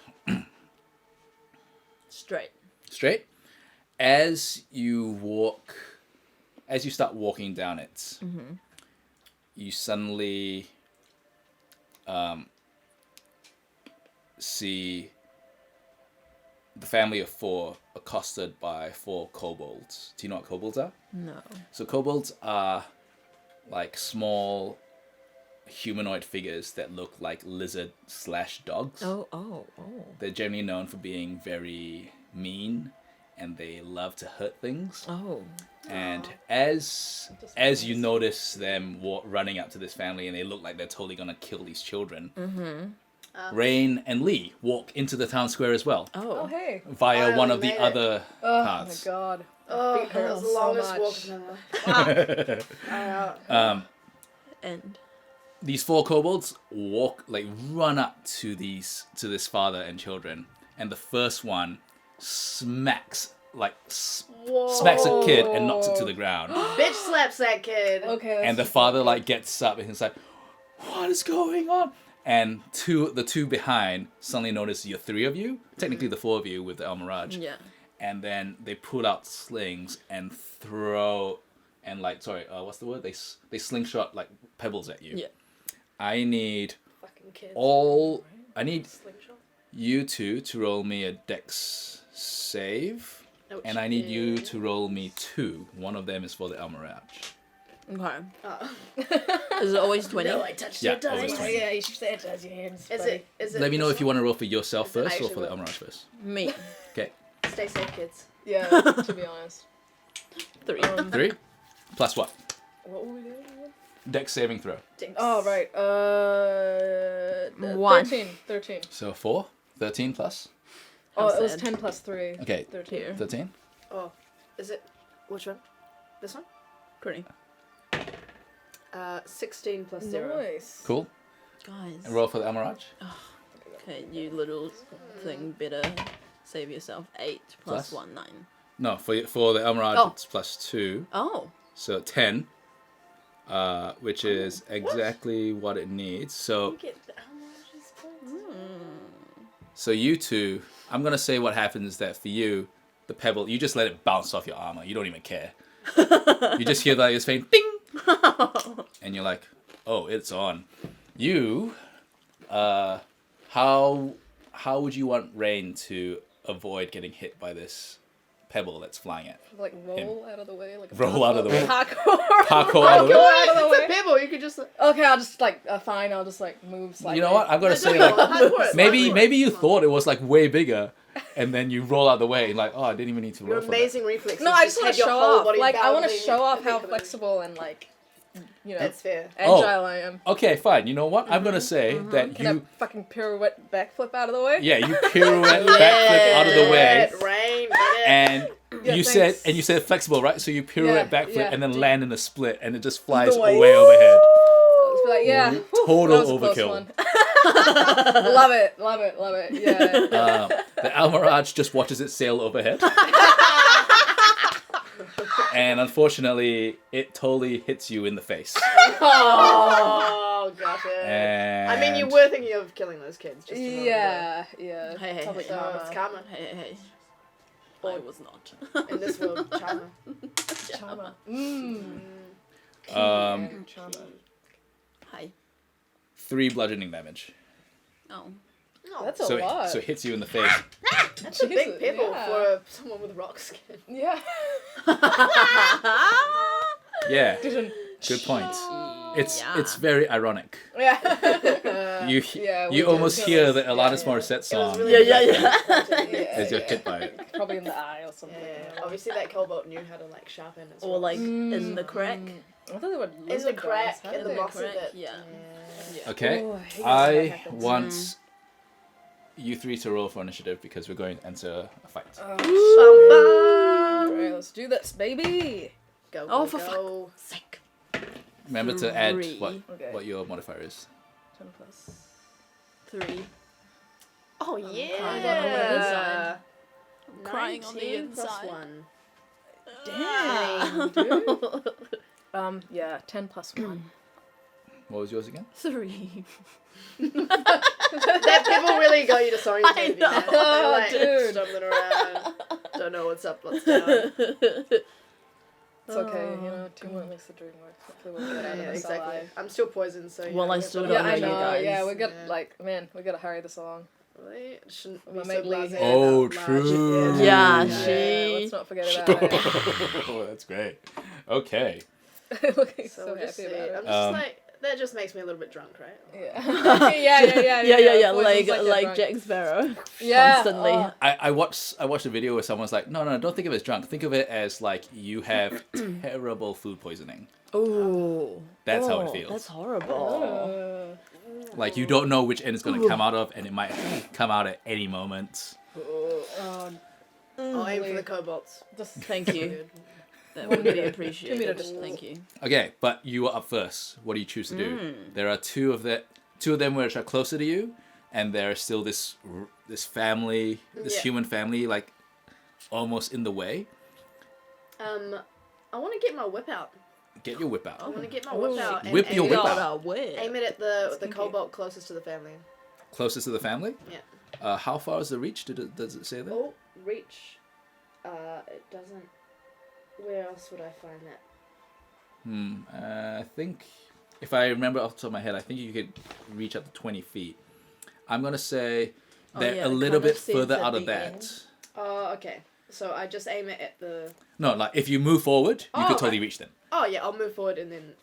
Straight.
Straight. As you start walking down it, you suddenly see the family of 4 accosted by 4 kobolds. Do you know what kobolds are?
No.
So kobolds are like small humanoid figures that look like lizard/dogs.
Oh.
They're generally known for being very mean, and they love to hurt things.
Oh.
And as you notice them running up to this family, and they look like they're totally gonna kill these children, Rain and Lee walk into the town square as well,
Oh,
Oh.
hey.
via
I
one of the
made it.
other
Oh
paths.
my god.
Oh,
Beat her
that was the
so
longest walk
much.
ever. Wow.
And
These 4 kobolds run up to this father and children, and the first one smacks a kid and knocks it to the ground.
Bitch slaps that kid.
Okay.
And the father gets up and he's like, "What is going on?" And the two behind suddenly notice you're 3 of you, technically the 4 of you with the Almiraj.
yeah.
And then they pull out slings and throw, and what's the word? They slingshot like pebbles at you.
Yeah.
I need
Fucking kids. Slingshot.
you 2 to roll me a dex save,
Which
and I need you
is-
to roll me 2. One of them is for the Almiraj.
Okay.
Oh.
Is it always 20?
No, I touched
Yeah,
your dice.
always 20.
Yeah, you should say it as your hands.
Is it?
Let me know
this
if you want to roll for yourself
Is it
first or
actually
for the
roll?
Almiraj first.
Me.
Okay,
one? Stay safe, kids.
Yeah, to be honest.
3.
3 plus what?
What were we doing?
Dex saving throw.
Dinks.
Oh, right.
1.
13.
So 4, 13 plus.
Oh,
How
it was
sad.
10 plus 3.
Okay,
13.
Here.
13.
Oh, is it? Which one? This one?
Pretty.
16 plus 0.
Nice.
Cool.
Guys.
And roll for the Almiraj.
Okay, you little thing better save yourself. 8
Plus?
plus 1, 9.
No, for the Almiraj
Oh.
it's plus 2,
Oh.
so 10. which is exactly what it needs. So, so you two, I'm gonna say what happens is that for you, the pebble, you just let it bounce off your armor. You don't even care. You just hear that it's saying ding, and you're like, oh, it's on. You, how would you want Rain to avoid getting hit by this pebble that's flying at?
Like roll out of the way, like a
Roll out of the way.
Parkour.
Parkour out of the way.
out of the
It's a
way.
pebble. You could just.
Okay, I'll just like fine. I'll just like move slightly.
You know what? I'm gonna say like maybe you thought it was like way bigger, and then you roll out the way and like, oh, I didn't even need to roll
Your
for that.
amazing reflexes.
No, I just want
had
to
your
show
whole
off.
body
Like I want to
bounding
show off how
impeccably.
flexible and like, you know,
That's fair.
agile I am.
Okay, fine. You know what? I'm gonna say that
Can I
you,
fucking pirouette backflip out of the way?
yeah, you pirouette backflip out of the way,
Rain, get it.
and
Yeah,
you
thanks.
said flexible, right? So you pirouette
Yeah,
backflip
yeah.
and then land in a split, and it just flies
The way.
way overhead.
I'll just be like, yeah. whew,
Total
that was a close
overkill.
one. Love it, love it, love it. Yeah.
The Almirage just watches it sail overhead. And unfortunately, it totally hits you in the face.
Oh, got it.
And
I mean, you were thinking of killing those kids. Just to remember.
Yeah.
Hey, hey,
Public
hey.
karma.
It's karma.
Hey. I was not.
In this world, charma.
Charma. Charma.
Hi.
3 bludgeoning damage.
Oh.
Oh,
That's a
So
lot.
so it hits you in the face.
that's a big
Jesus,
pebble
yeah.
for someone with rock skin.
Yeah.
Yeah. Good point. It's very ironic.
Yeah.
You
Yeah, we
you
did
almost
kill
hear
us.
the Alanis
Yeah, yeah.
Morissette song
really
Yeah.
as you're hit by it.
Probably in the eye or something.
Yeah, obviously that cobalt knew how to like sharpen its
Or like
rocks.
in the crack.
I thought they were
in the
lizard
crack,
guys. How
in
do
the
they-
mossy
crack?
bit.
Yeah.
Okay.
Oh, I hate when
I
that happens.
want you 3 to roll for initiative because we're going to enter a fight.
Alright, let's do this, baby.
Go,
Oh,
go,
for
go.
Sick.
Remember to add
3.
Okay.
what your modifier is.
10 plus.
3.
Oh
crying on the
yeah.
inside. I'm crying on the
19 plus
inside.
1.
Damn, dude. Yeah, 10 plus 1.
What was yours again?
3.
That pebble really got you to sorry
I
baby.
know,
Man. They're like
dude.
stumbling around. Don't know what's up, what's down.
It's okay, you know, teamwork makes the dream work. Hopefully we'll get out
Yeah,
of this
exactly.
alive.
I'm still poisoned, so
Well, I
we have
still
to-
don't
Yeah,
know
I
you
know.
guys.
Yeah, we got
Yeah.
like, man, we gotta hurry this along.
Really? Shouldn't
My
be
mate
so
Lee
blasé
here.
Oh,
about
true.
large-
Yeah,
Yeah,
she.
let's not forget about it.
Oh, that's great. Okay.
Looking
So
so
we'll just
happy
see.
about it.
I'm just like, that just makes me a little bit drunk, right?
Yeah.
Yeah.
Poison's
Like
you're drunk.
Jack Sparrow.
Yeah.
Constantly.
Oh.
I watched a video where someone's like, no, don't think of it as drunk. Think of it as like you have terrible food poisoning.
Ooh.
That's how it feels.
That's horrible.
Like you don't know which end it's gonna come out of, and it might come out at any moment.
I'll aim for the cobalts.
Just
Thank you.
Good.
That would be
2
appreciated.
meter distance.
Thank you.
Okay, but you are up first. What do you choose to do? There are two of them which are closer to you, and there is still this family, this
Yeah.
human family, like almost in the way.
I want to get my whip out.
Get your whip
I
out.
want to get my whip out.
Whip
and
your
aim
whip
it-
out.
Aim it at the cobalt closest to the family.
Closest to the family.
Yeah.
How far is the reach? Does it say that?
Oh, reach. It doesn't. Where else would I find that?
I think, if I remember off the top of my head, I think you could reach up to 20 feet. I'm gonna say they're
yeah,
a
it
little
kind of
bit further
says at
out of
the
that.
end.
Oh, okay. So I just aim it at the.
No, like if you move forward, you
Oh,
could totally
right.
reach them.
Oh yeah, I'll move forward and then.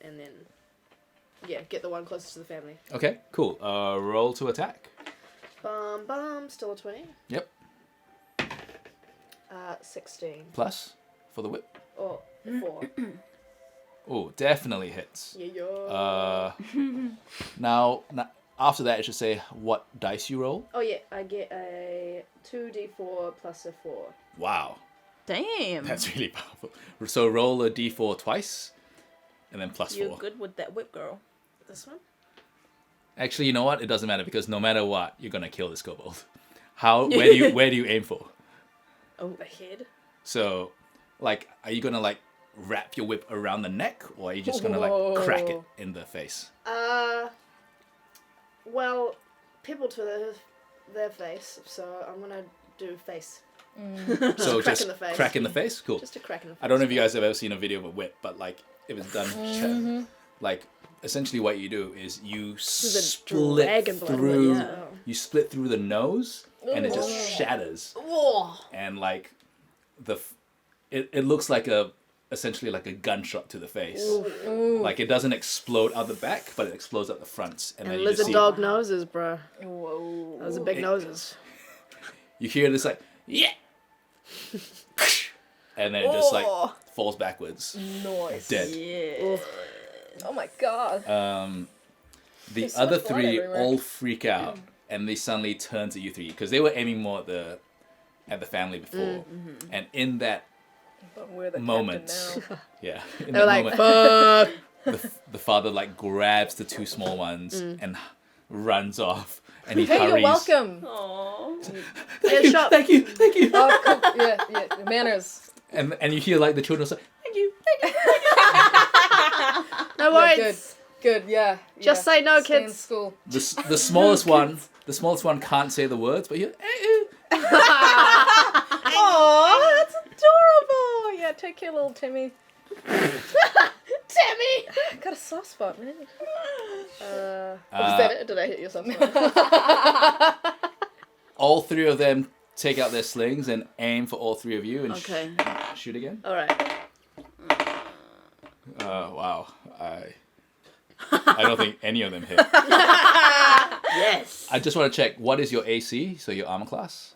Yeah, get the one closest to the family.
Okay, cool. Roll to attack.
Bum, still a 20.
Yep.
16.
Plus for the whip.
Oh, 4.
Oh, definitely hits.
Yeah.
Now after that, it should say what dice you roll.
Oh yeah, I get a 2d4 plus a 4.
Wow,
Damn.
that's really powerful. So roll a d4 twice, and then plus
You're
4.
good with that whip, girl.
This one?
Actually, you know what? It doesn't matter because no matter what, you're gonna kill this kobold. Where do you aim for?
Oh, the head.
So, like, are you gonna like wrap your whip around the neck, or are you just gonna like crack it in the face?
Well, people to their face, so I'm gonna do face.
So
crack
just
in the face.
crack in the face. Cool.
Just a crack in the face.
I don't know if you guys have ever seen a video of a whip, but like if it's done, like essentially what you do is you split
dragon blood
through.
one, yeah.
You split through the nose, and it just shatters. And like it looks like essentially like a gunshot to the face. Like it doesn't explode out the back, but it explodes out the front. And then you just
lizard
see
dog noses, bro.
Whoa.
Those are big noses.
you hear this like yeah, and then it just like falls backwards,
Nice.
dead.
Yeah.
Oh my god.
The
There's so
other
much blood
three
everywhere.
all freak out, and they suddenly turn to you three because they were aiming more at the family before, and in that
But we're the
moment,
captain now.
yeah, in
They're
that
like,
moment,
fuck.
the father like grabs the two small ones and runs off, and he
Hey,
hurries.
you're welcome.
Aww.
Yeah, shut.
Thank you.
Oh, cool. Yeah, manners.
And you hear like the children say, "Thank you."
No
Yeah,
worries.
good, yeah.
Just say no,
Stay in
kids.
school.
The smallest one can't say the words, but you.
Oh, that's adorable. Yeah, take care, little Timmy.
Timmy!
Got a soft spot, man.
Was that it? Did I hit you or something?
All three of them take out their slings and aim for all three of you and
Okay.
shoot again.
Alright.
Wow. I don't think any of them hit.
Yes.
I just want to check, what is your AC? So your armor class?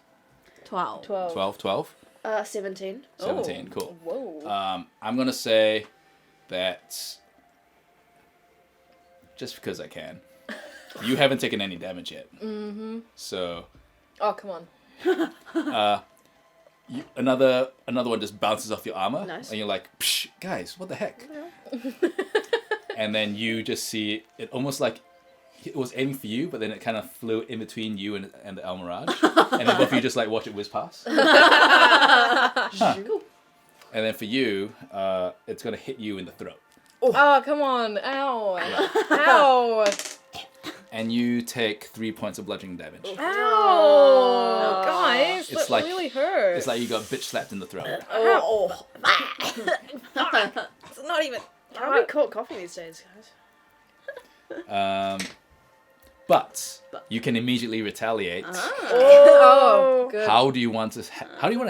12.
12.
12?
17.
17, cool.
Whoa.
I'm going to say that just because I can. You haven't taken any damage yet. Mm-hmm. So
Oh, come on.
another one just bounces off your armor.
Nice.
And you're like, psh, guys, what the heck? And then you just see it almost like it was aiming for you, but then it kind of flew in between you and the El Mirage. And then both of you just like watch it whiz past. Huh. And then for you, it's going to hit you in the throat.
Oh, come on. Ow. Ow.
And you take 3 points of bludgeoning damage.
Ow. Guys,
It's
that
like-
really hurts.
It's like you got bitch slapped in the throat.
Oh. It's not even...
How are we caught coughing these days, guys?
But you can immediately retaliate.
Oh, good.
How do you want to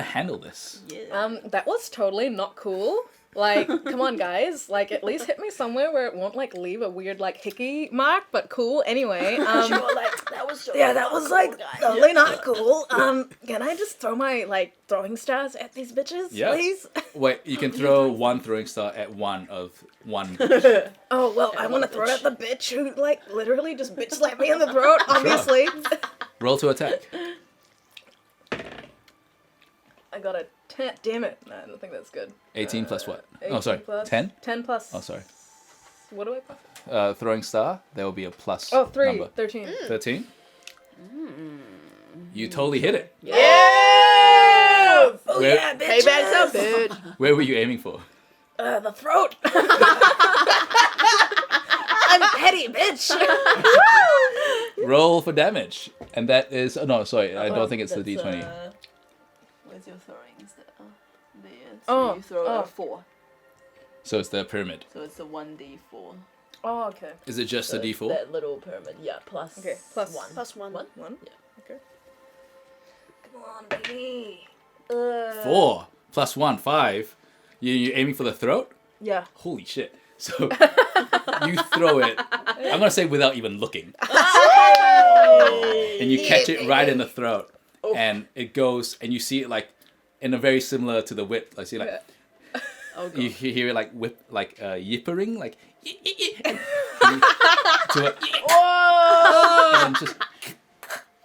handle this?
Yeah.
That was totally not cool. Like, come on, guys. Like, at least hit me somewhere where it won't, like, leave a weird, like, hickey mark, but cool. Anyway,
That was
yeah, that was, like, totally not cool. Can I just throw my, like, throwing stars at these bitches,
Yeah.
please?
Wait, you can throw one throwing star at one.
Oh, well, I want to throw it at the bitch who, like, literally just bitch slapped me in the throat, obviously.
Roll to attack.
I got a 10. Damn it. No, I don't think that's good.
18 plus what?
18
Oh, sorry.
plus-
10?
10 plus.
Oh, sorry.
What do I plus?
Throwing star, there will be a plus
Oh, 3.
number.
13.
13? You totally hit it.
Yeah!
Oh,
Where-
yeah, bitches!
Payback's up, bitch.
Where were you aiming for?
The throat. I'm petty, bitch.
Roll for damage. And that is... Oh, no, sorry. I don't think it's the
That's,
d20.
Where's your throwing? Is that there? So
Oh,
you throw
oh.
a 4.
So it's the pyramid.
So it's a 1d4.
Oh, okay.
Is it just
So
a
it's
d4?
that little pyramid. Yeah, plus
Okay, plus
1.
Plus 1.
1?
1?
Yeah.
Okay. Come on, baby.
4 plus 1, 5. You're aiming for the throat?
Yeah.
Holy shit. So you throw it, I'm going to say without even looking. And you catch it right in the throat. And it goes, and you see it like, in a very similar to the whip. Like, see, like,
Oh, God.
you hear it like whip, like yippering, like, and just,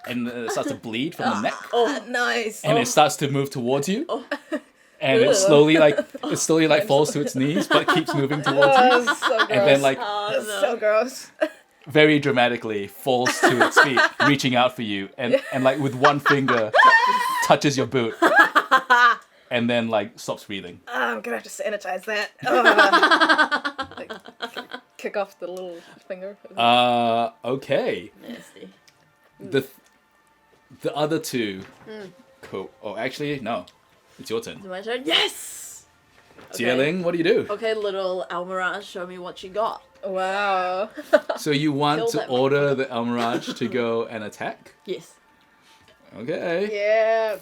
and it starts to bleed from the neck.
Oh, nice.
And it starts to move towards you. And it slowly like falls to its knees, but keeps moving towards you.
Oh, that's so gross.
And then like
Oh, no.
so gross.
very dramatically falls to its feet, reaching out for you, and like with one finger touches your boot. and then like stops breathing.
I'm gonna have to sanitize that. Like, kick off the little finger.
Okay.
Nasty.
The other two. Cool. Oh, actually, no. It's your turn.
Is it my turn? Yes!
Zie Ling, what do you do?
Okay, little Almirage, show me what you got.
Wow.
So you want
Kill
to
that
order the Almirage to go and attack?
Yes.
Okay.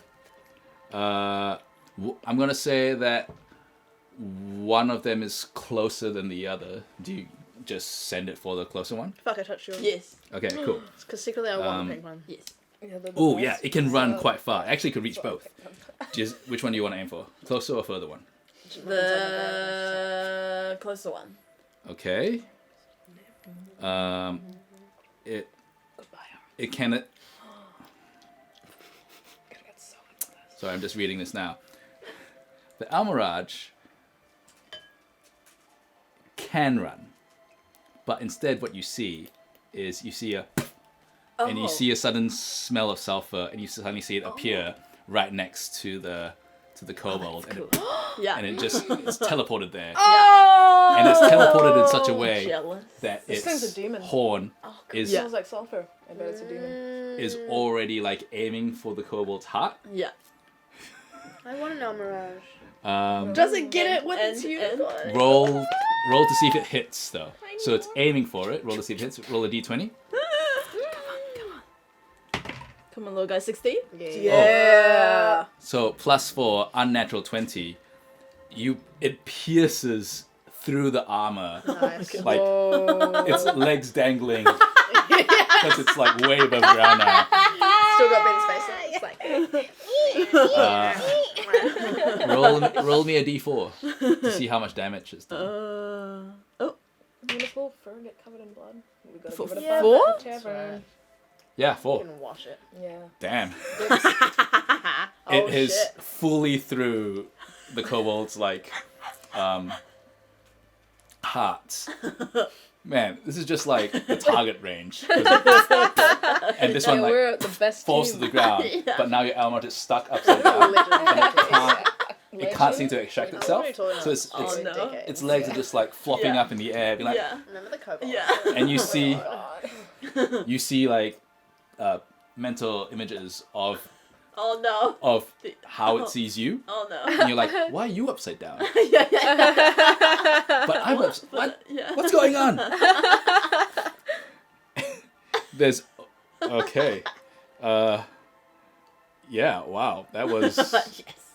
Yeah.
I'm gonna say that one of them is closer than the other. Do you just send it for the closer one?
Fuck, I touched yours.
Yes.
Okay, cool.
Because secretly I want the pink one.
Yes.
Oh yeah, it can run quite far. Actually, it could reach both. Just which one do you want to aim for? Closer or further one?
The closer one.
Okay. It can. Sorry, I'm just reading this now. The Almirage can run, but instead, what you see is and you see a sudden smell of sulfur, and you suddenly see it appear right next to the kobold,
Yeah.
and it just it's teleported there.
Oh!
And it's teleported in such a way
Jealous.
that
This thing's a
its
demon.
horn
It
is
smells like sulfur. I bet it's a demon.
is already like aiming for the kobold's heart.
Yeah.
I want an Mirage.
Doesn't get it with
And-
its
and-
unicorn.
Roll to see if it hits though. So it's aiming for it. Roll to see if it hits. Roll a d20.
Come on, little guy, 16?
Yeah.
So +4, unnatural 20. It pierces through the armor,
Nice.
like
Oh.
its legs dangling, because it's like way above ground now.
Still got Ben's face. It's like,
Roll me a d4 to see how much damage it's done.
Oh.
I mean, if we'll fur get covered in blood, we gotta
For
give it a
Yeah,
bump
four?
at the tavern.
Yeah,
you
4.
can wash it.
Yeah.
Damn.
Oh,
It is
shit.
fully through the kobold's like heart. Man, this is just like the target range. And this one
Yeah,
like
we're the best
falls to
team.
the ground,
Yeah.
but now your Almond is stuck upside down. It can't seem to extract
Oh,
itself.
what are you talking
So it's
about?
Oh, no.
Decades.
its legs are just like flopping
Yeah.
up in the air, being like,
Yeah.
Remember the kobold?
Yeah.
and you see like mental images of
Oh, no.
how it sees you,
Oh, no.
and you're like, why are you upside down?
Yeah.
But I'm upside. What?
Yeah.
What's going on? There's okay. Yeah. Wow. That was
Yes.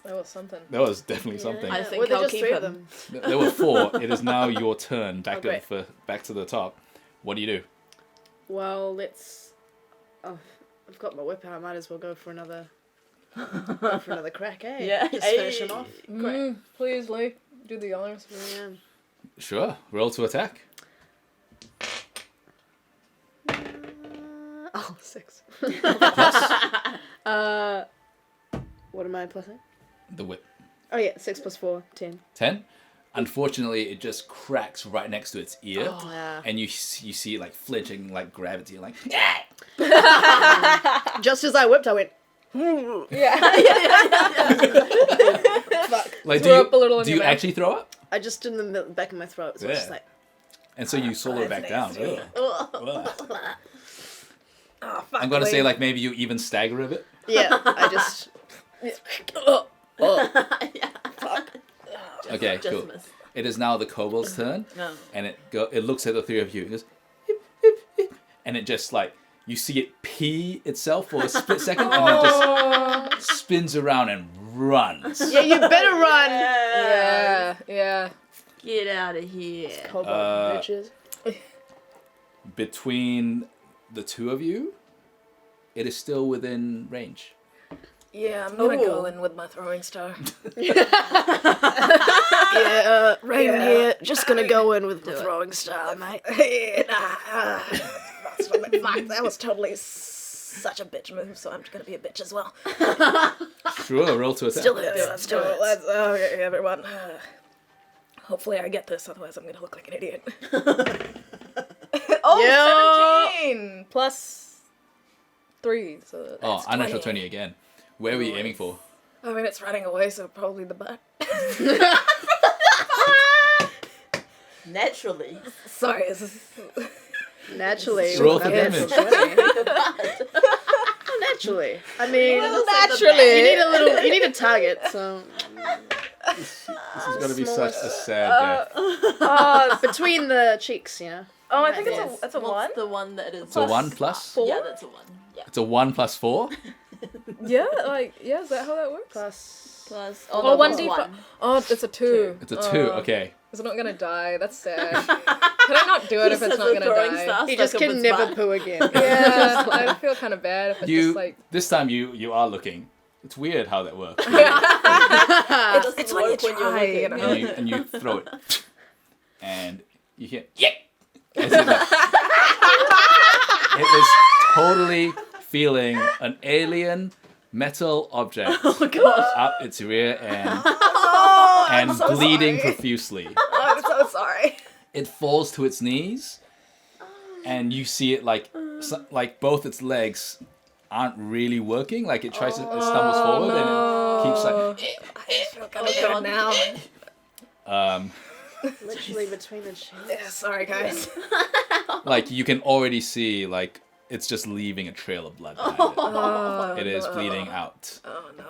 That was something.
definitely something.
I think
Were there
I'll
just
keep
3 of
him.
them?
There were 4. It is now your turn. Back
great.
back to the top. What do you do?
Well, let's. Oh, I've got my whip out. I might as well go for another crack, eh?
Yeah.
Just finish him off.
Please, Lee, do the honors.
Yeah.
Sure. Roll to attack.
Oh, 6.
Plus
What am I plusing?
the whip.
Oh yeah, 6 + 4, 10.
10. Unfortunately, it just cracks right next to its ear.
Oh, yeah.
And you see it like flinching like gravity, like
Just as I whipped, I went.
Yeah.
Fuck.
like
Throw up a little in
do
your
you
mouth.
actually throw up?
I just in the back of my throat, so it's just
Yeah.
like.
And so you swallow it back down. Ugh. Ugh.
Oh, fuck
I'm gonna
Lee.
say like maybe you even stagger a bit.
Yeah, I just.
Okay,
Just
cool.
missed.
It is now the kobold's turn,
No.
and it looks at the 3 of you and goes, "Hip, hip, hip," and it just like you see it pee itself for a split second, and then just spins around and runs.
Yeah, you better run.
Yeah.
Get out of here.
Kobold bitches.
Between the 2 of you, it is still within range.
Yeah, I'm gonna go
Ooh.
in with my throwing star.
Yeah, Raven here. Just gonna go in with the
Do it.
throwing star, mate.
Fuck, that was totally such a bitch move, so I'm gonna be a bitch as well.
Sure, roll to attack.
Still hits. Okay, everyone. Hopefully I get this, otherwise I'm gonna look like an idiot. Oh,
Yeah.
17 plus 3, so that's
Oh, unnatural
20.
20 again. Where were you aiming for?
I mean, it's running away, so probably the butt.
Naturally.
Sorry.
Naturally.
Roll for
whatever.
damage.
Naturally. I mean,
Naturally.
you need a target, so.
This is gonna be such a sad death.
Between the cheeks, yeah.
Oh, I think
Yes.
it's a
What's
one.
the one that is?
It's a 1 plus?
4?
Yeah, that's a 1. Yeah.
It's a 1 plus 4?
Yeah, is that how that works?
Plus.
Oh,
no,
1d5.
one.
Oh, it's a 2.
It's a 2, okay.
Is it not gonna die? That's sad. Can I not do it if it's not gonna die?
He just can never poo again.
Yeah, I feel kind of bad if it's just like...
This time you are looking. It's weird how that works.
It's when you try, you know.
And you throw it. And you hear, yeah! As if like, it is totally feeling an alien metal object up its rear end and
so
bleeding
sorry.
profusely.
I'm so sorry.
It falls to its knees, and you see it like both its legs aren't really working. Like it tries to it stumbles forward and it keeps like.
I feel kind of good now.
Literally between the cheeks.
Yeah, sorry guys.
Like you can already see like it's just leaving a trail of blood behind it. It is bleeding out.
Oh no.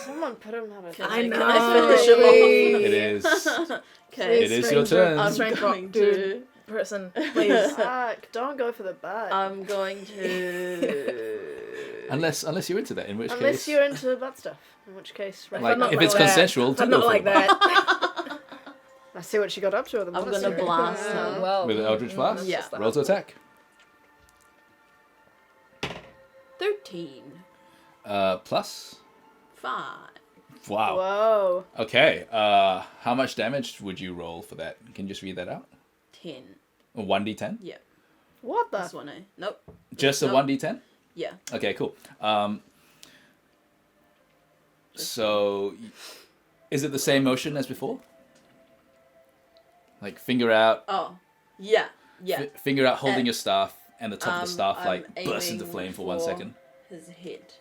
Someone put him out of
I know.
Can I finish him off?
It is.
Okay.
It is your turn.
I'm
Strength
going
rock,
to.
dude. Person, please.
Don't go for the butt.
I'm going to.
Unless you're into that, in which
Unless
case.
you're into butt stuff. In which case, right.
Like
not
if
like
it's
that.
consensual,
But
do
not
go for
like
it.
that.
I see what she got up to at the
I'm gonna
monastery.
blast her.
Well,
With an Eldritch Blast?
Yeah.
Roll to attack.
13.
Plus.
5.
Wow.
Whoa.
Okay. How much damage would you roll for that? Can you just read that out?
10.
1d10?
Yeah.
What the?
This one, eh? Nope.
Just a
Nope.
1d10?
Yeah.
Okay, cool. So, is it the same motion as before? Like finger out,
Oh. Yeah. Yeah.
finger out, holding
Uh,
your staff, and the top of the staff
I'm
like bursts into
aiming
flame for 1
for-
second.
His head.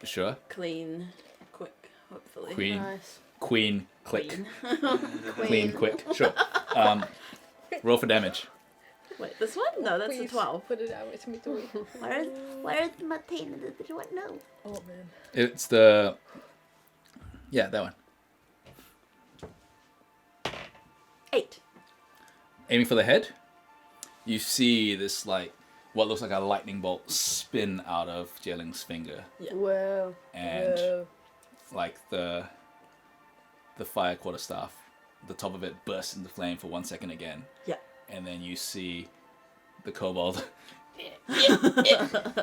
Sure.
Clean. Quick. Hopefully.
Queen,
Nice.
queen, click,
Queen.
clean, quick. Sure. Roll for damage.
Wait, this one? No, that's a
please
12.
Put it out with me too.
Where's my 10? What? No.
Oh man.
It's the. Yeah, that one.
8.
Aiming for the head, you see this like what looks like a lightning bolt spin out of Zie Ling's finger,
Whoa.
and
Whoa.
like the fire quarterstaff, the top of it bursts into flame for 1 second again.
Yeah.
And then you see the kobold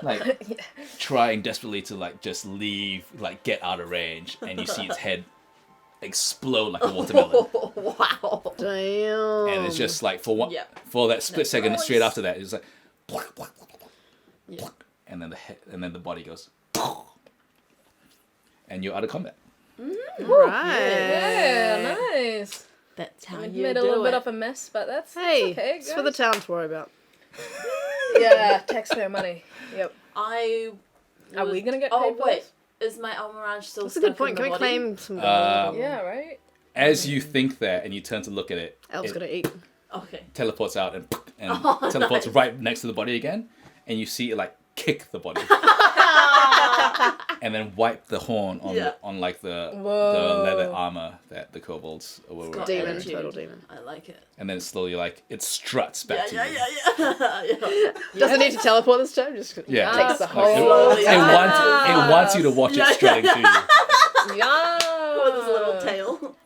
like trying desperately to like just leave, like get out of range, and you see its head explode like a watermelon.
Wow.
Damn.
And it's just like for
Yeah.
for that split
That's
second
nice.
straight after that, it's like
Yeah.
and then the head, and then the body goes and you're out of combat.
Right.
Yeah, nice.
That's how
We
you
made
do
a little
it.
bit of a mess, but that's
Hey,
okay.
it's for the
guys.
town to worry about.
Yeah, taxpayer money. Yep.
I.
Are we gonna get
Oh
paid for
wait,
this?
is my Almirage still
That's a
stuck
good point.
in
Can
the
we
body?
claim some
Yeah, right.
As you think that and you turn to look at it,
El's
it
gonna eat.
Okay.
teleports out and
Oh,
teleports
nice.
right next to the body again, and you see it like kick the body and then wipe the horn on
Yeah.
on like the
Whoa.
leather armor that the kobolds were
got
wearing.
Demon,
attitude.
total demon.
I like it.
And then it slowly like it struts back to
Yeah,
you.
yeah.
Doesn't need to teleport this time. Just
Yeah.
takes the
Like,
whole.
slowly.
It wants you to watch
Yeah,
it strutting
yeah,
to you.
Yeah.
With his little tail.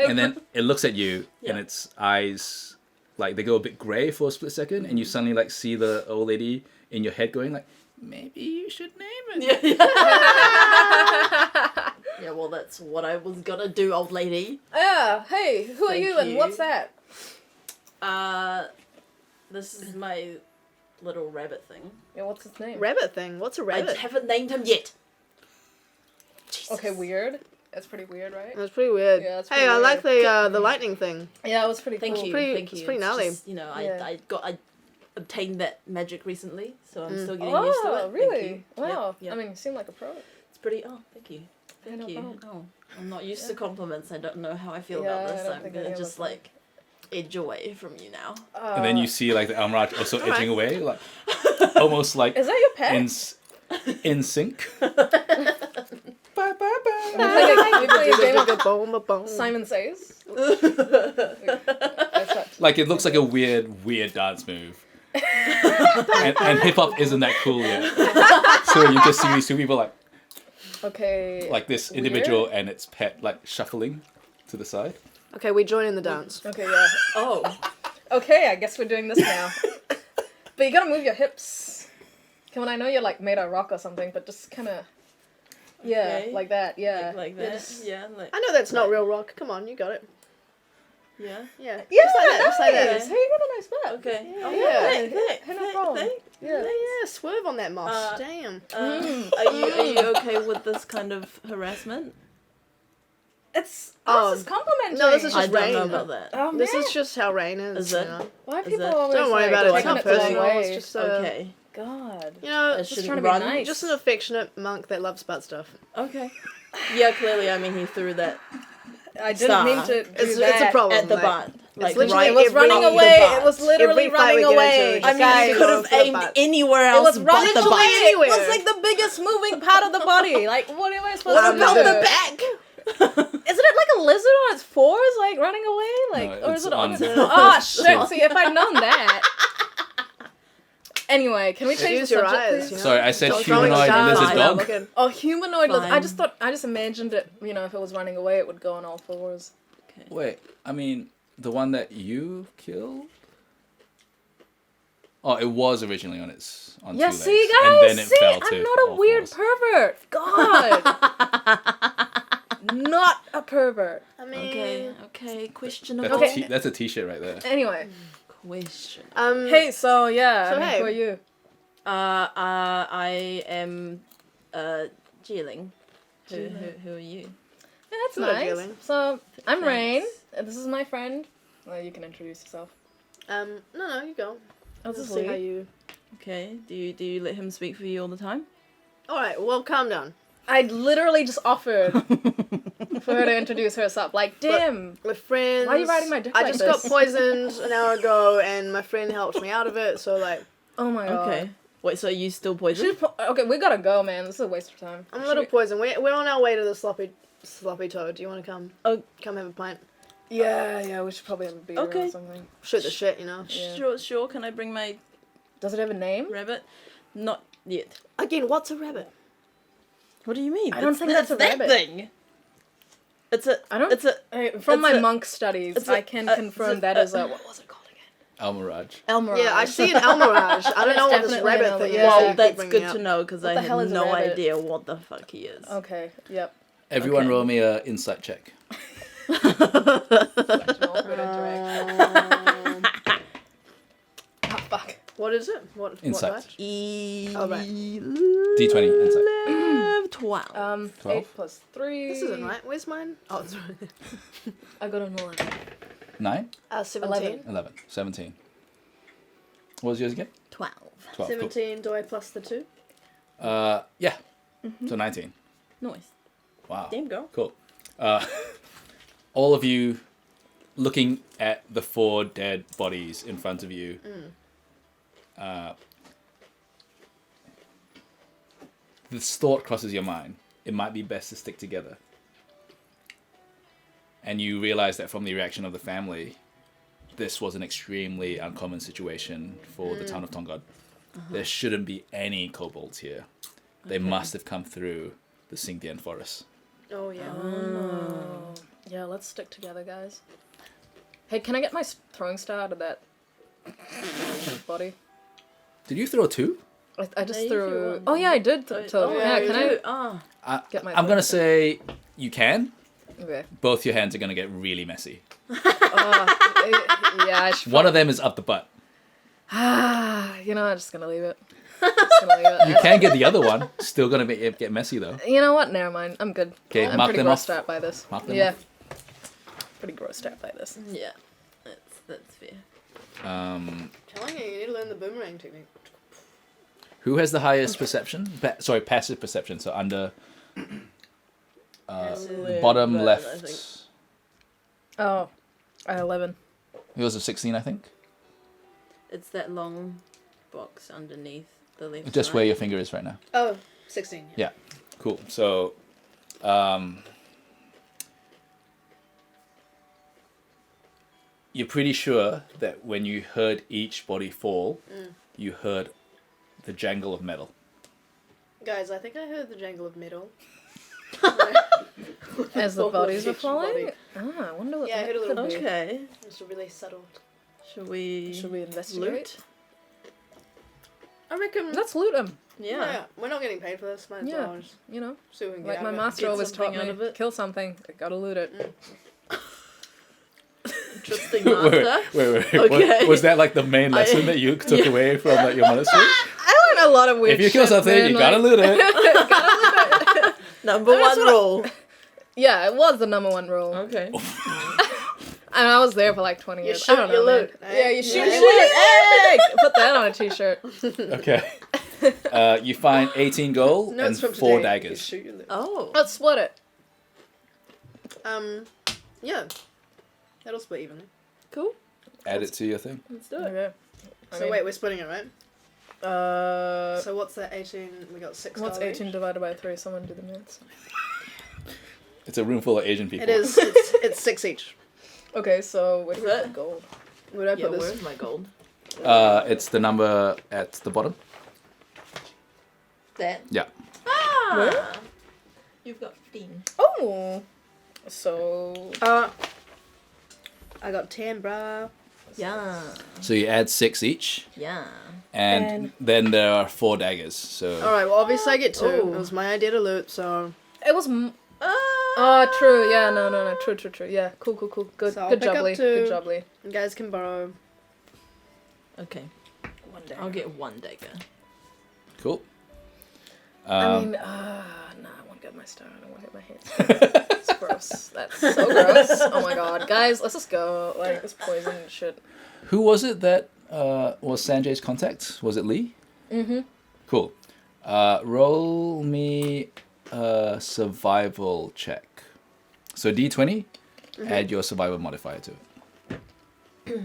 And then it looks at you, and
Yeah.
its eyes, like they go a bit grey for a split second, and you suddenly like see the old lady in your head going like, maybe you should name it.
Yeah. Yeah, well, that's what I was gonna do, old lady.
Yeah. Hey, who are
Thank
you and
you.
what's that?
This is my little rabbit thing.
Yeah, what's his name?
Rabbit thing. What's a
I
rabbit?
haven't named him yet. Jesus.
Okay, weird. That's pretty weird, right?
That's pretty weird.
Yeah, that's
hey,
pretty
I like
weird.
the lightning thing.
Yeah, it was pretty
Thank
cool.
you.
Pretty-
Thank
it's
you.
pretty gnarly.
Just, you know,
Yeah.
I obtained that magic recently, so I'm still getting used to it.
Oh,
Thank
really?
you.
Wow.
Yep.
I mean, you seem like a pro.
It's pretty. Oh, thank you. Thank
no
you.
problem.
Oh, I'm not used to compliments. I don't know how I feel
Yeah,
about
I
this.
don't
I'm
think
gonna
any of
just
us will.
like edge away from you now.
And then you see like the Almiraj also
Alright.
edging away, like almost like
Is that your pet?
in sync. Bye, bye, bye.
We play a game of
Boom.
Simon Says.
Like it looks like a weird dance move. and hip hop isn't that cool yet. So you just see these two people
Okay.
like this
Weird.
individual and its pet like shuffling to the side.
Okay, we join in the dance.
Okay, yeah.
Oh,
Okay, I guess we're doing this now. But you gotta move your hips. Come on, I know you're like made of rock or something, but just kind of. Yeah,
Okay.
like that, yeah.
like
Yeah,
that.
just-
Yeah, like
I know that's not real rock. Come on, you got it.
yeah.
Yeah.
Yeah,
Just like that. Just like
nice.
that.
Hey, you got a nice butt.
Okay.
Yeah.
Oh,
Yeah.
Thank,
No problem. Yeah.
Yeah, swerve on that moss.
Uh,
Damn.
Are you okay with this kind of harassment?
It's
Oh,
this is complimentary.
no, this is
I
just
don't
rain.
know about that.
Oh,
This
man.
is just how rain is.
Is
you
it?
know?
Why are
Is
people
it?
always
Don't worry
like,
about it. It's
taking
not
the wrong
personal.
way?
It's just
Okay.
God.
you know,
I
Just
shouldn't
trying to be
run.
nice.
just an affectionate monk that loves butt stuff.
Okay. Yeah, clearly. I mean, he threw that
I didn't
Star.
mean to do
It's
that.
a problem.
at the
like,
butt. Like
literally
right
It was
every-
running
the
away.
butt.
It was literally
Every fight we
running
get
away.
into,
I mean,
Guys,
you could have
for the
aimed
butt.
anywhere
It
else
was
but
running
the
away.
butt.
It was
Anywhere.
like the biggest moving part of the body. Like, what am I supposed
What
to
about
do?
the back?
Isn't it like a lizard on its fours, like running away? Like,
No,
or
it's
is it on
on-
its? Ah, shit!
Tail.
See, if I'd known that. Anyway, can we change
Use
the
your
subject,
eyes.
please?
You know?
Sorry, I said
Don't throw it
humanoid
down
lizard
without
dog.
looking.
Oh, humanoid lizard.
Fine.
I just imagined it. You know, if it was running away, it would go on all fours.
Wait, I mean the one that you killed? Oh, it was originally on
Yeah,
two
see,
legs,
guys,
and then it
see,
fell to
I'm not a
all
weird
fours.
pervert. God, not a pervert.
I mean,
Okay.
That's,
Questionable.
Okay.
that's a t-shirt right there.
Anyway,
Question.
hey, so yeah,
So
I mean,
hey.
who are you?
I am Zie Ling. Who are you?
Yeah, that's
Hello,
nice.
Jillian.
So I'm Rain.
Thanks.
And this is my friend. Well, you can introduce yourself.
no, you go.
This
Let's
is
see how
Lee.
you.
Okay. Do you let him speak for you all the time?
All right. Well, calm down.
I literally just offered for her to introduce herself. Like, damn.
We're friends.
Why are you riding my dick
I
like
just
this?
got poisoned an hour ago, and my friend helped me out of it. So like,
Oh my god.
Okay. Wait. So are you still poisoned?
Okay, we gotta go, man. This is a waste of time.
I'm a little poisoned. We're on our way to the sloppy toad. Do you want to come?
Oh.
Come have a pint.
Yeah, we should probably have a beer
Okay.
or something.
Shoot the shit, you know.
Yeah.
Sure. Can I bring my
Does it have a name?
rabbit? Not yet.
Again, what's a rabbit?
What do you mean?
I don't think that's a
that
rabbit.
thing. It's a.
I don't.
It's a.
Hey, from
it's
my
a-
monk studies,
it's a-
I can confirm
it's a-
that is a. What was it called again?
Almiraj.
Elmerage.
Yeah, I see an Almirage. I don't know what this
definitely
rabbit
an
thing is.
Almirage.
that
Well,
you keep
that's
bringing
good
up.
to know because I
the hell
had
is a
no
rabbit?
idea what the fuck he is.
Okay. Yep.
Everyone
Okay.
roll me a insight check.
Oh fuck.
What is it? What?
Insight.
What batch?
Oh,
right.
D20 insight.
12.
12?
8 plus 3.
This isn't right. Where's mine? Oh, it's right.
I got an 11.
9?
17.
11. 17. What was yours again?
12.
12.
17. Do I plus the 2?
Cool. Yeah. So 19.
Nice.
Wow.
Damn girl.
Cool. All of you looking at the 4 dead bodies in front of you. This thought crosses your mind. It might be best to stick together. And you realize that from the reaction of the family, this was an extremely uncommon situation for the town of Tongod. There shouldn't be any kobolds here. They must have come through the Singh forest.
Oh yeah.
Yeah, let's stick together, guys. Hey, can I get my throwing star out of that body?
Did you throw 2?
I just
you
threw.
threw one.
Oh yeah, I did.
Oh,
Yeah,
you
can
did.
I?
Ah.
Get my
I'm gonna say you can.
Okay.
Both your hands are gonna get really messy.
Yeah, I should.
One of them is up the butt.
You know, I'm just gonna leave it. Just gonna leave it.
You can get the other one. Still gonna get messy though.
You know what? Never mind. I'm good.
Okay,
I'm
mark
pretty
them
grossed
off.
out by this.
Mark them
Yeah.
off.
Pretty grossed out by this.
Yeah. That's fair.
Telling you, you need to learn the boomerang technique.
Who has the highest perception? Passive perception. So under Bottom
But I
left.
think-
Oh, 11.
Yours is 16, I think.
It's that long box underneath the left
Just
side.
where your finger is right now.
Oh, 16.
Yeah. Cool. So, you're pretty sure that when you heard each body fall, you heard the jangle of metal.
Guys, I think I heard the jangle of metal.
As the
Fall of
bodies were
each
falling?
body.
Ah, I wonder what
Yeah, I
that
heard a little
could
bit.
be.
Okay.
It's really subtle.
Should we?
Should we investigate?
loot?
I reckon.
Let's loot them.
Yeah.
We're not getting paid for this. Might as
Yeah.
well just
You know,
see what we can
like
get
my
out of it.
master
Get
always taught
something out
me,
of it.
kill something, gotta loot it.
Interesting
Wait,
master.
wait.
Okay.
Was that like the main lesson that you took away from like, your monastery?
I learned a lot of weird
If you kill
shit,
something,
man,
you gotta loot it.
Number
That's
one
what I-
rule.
Yeah, it was the number one rule.
Okay.
And I was there for like 20 years.
shoot
I don't know,
your
man.
loot, eh?
Yeah, you shoot
Yeah.
your loot. Hey! Put that on a t-shirt.
Okay. You find 18 gold
No,
and
it's from
4
today.
daggers.
You shoot your loot.
Oh.
Let's split it.
Yeah. That'll split evenly.
Cool.
Add it to your thing.
Let's do it.
Okay.
So wait, we're splitting it, right?
So
So what's that 18? We got 6
what's
gold
18
each?
divided by 3? Someone do the maths.
It's a room full of Asian people.
It is. It's 6 each.
Okay, so where do we
Is it?
put gold?
Would I
Yeah,
put this?
where's my gold?
It's the number at the bottom.
That.
Yeah.
Ah.
Where?
You've got 15.
Oh! So...
I got 10, bruh.
Yeah.
So you add 6 each,
Yeah.
and then there are 4 daggers. So
Alright, well, obviously I get 2.
Oh.
It was my idea to loot, so.
It was... Oh, true. Yeah, no. True. Yeah, cool. Good,
So I'll
good
pick
job,
up
Lee.
2.
Good job, Lee.
You guys can borrow.
Okay.
One day.
I'll get 1 dagger.
cool.
I mean, nah, I want to get my star. I don't want to get my hands. It's gross. That's so gross. Oh my god. Guys, let's just go. Like, this poison and shit.
Who was it that was Sanjay's contact? Was it Lee?
Mm-hmm.
Cool. Roll me a survival check. So D20, add your survival modifier to it.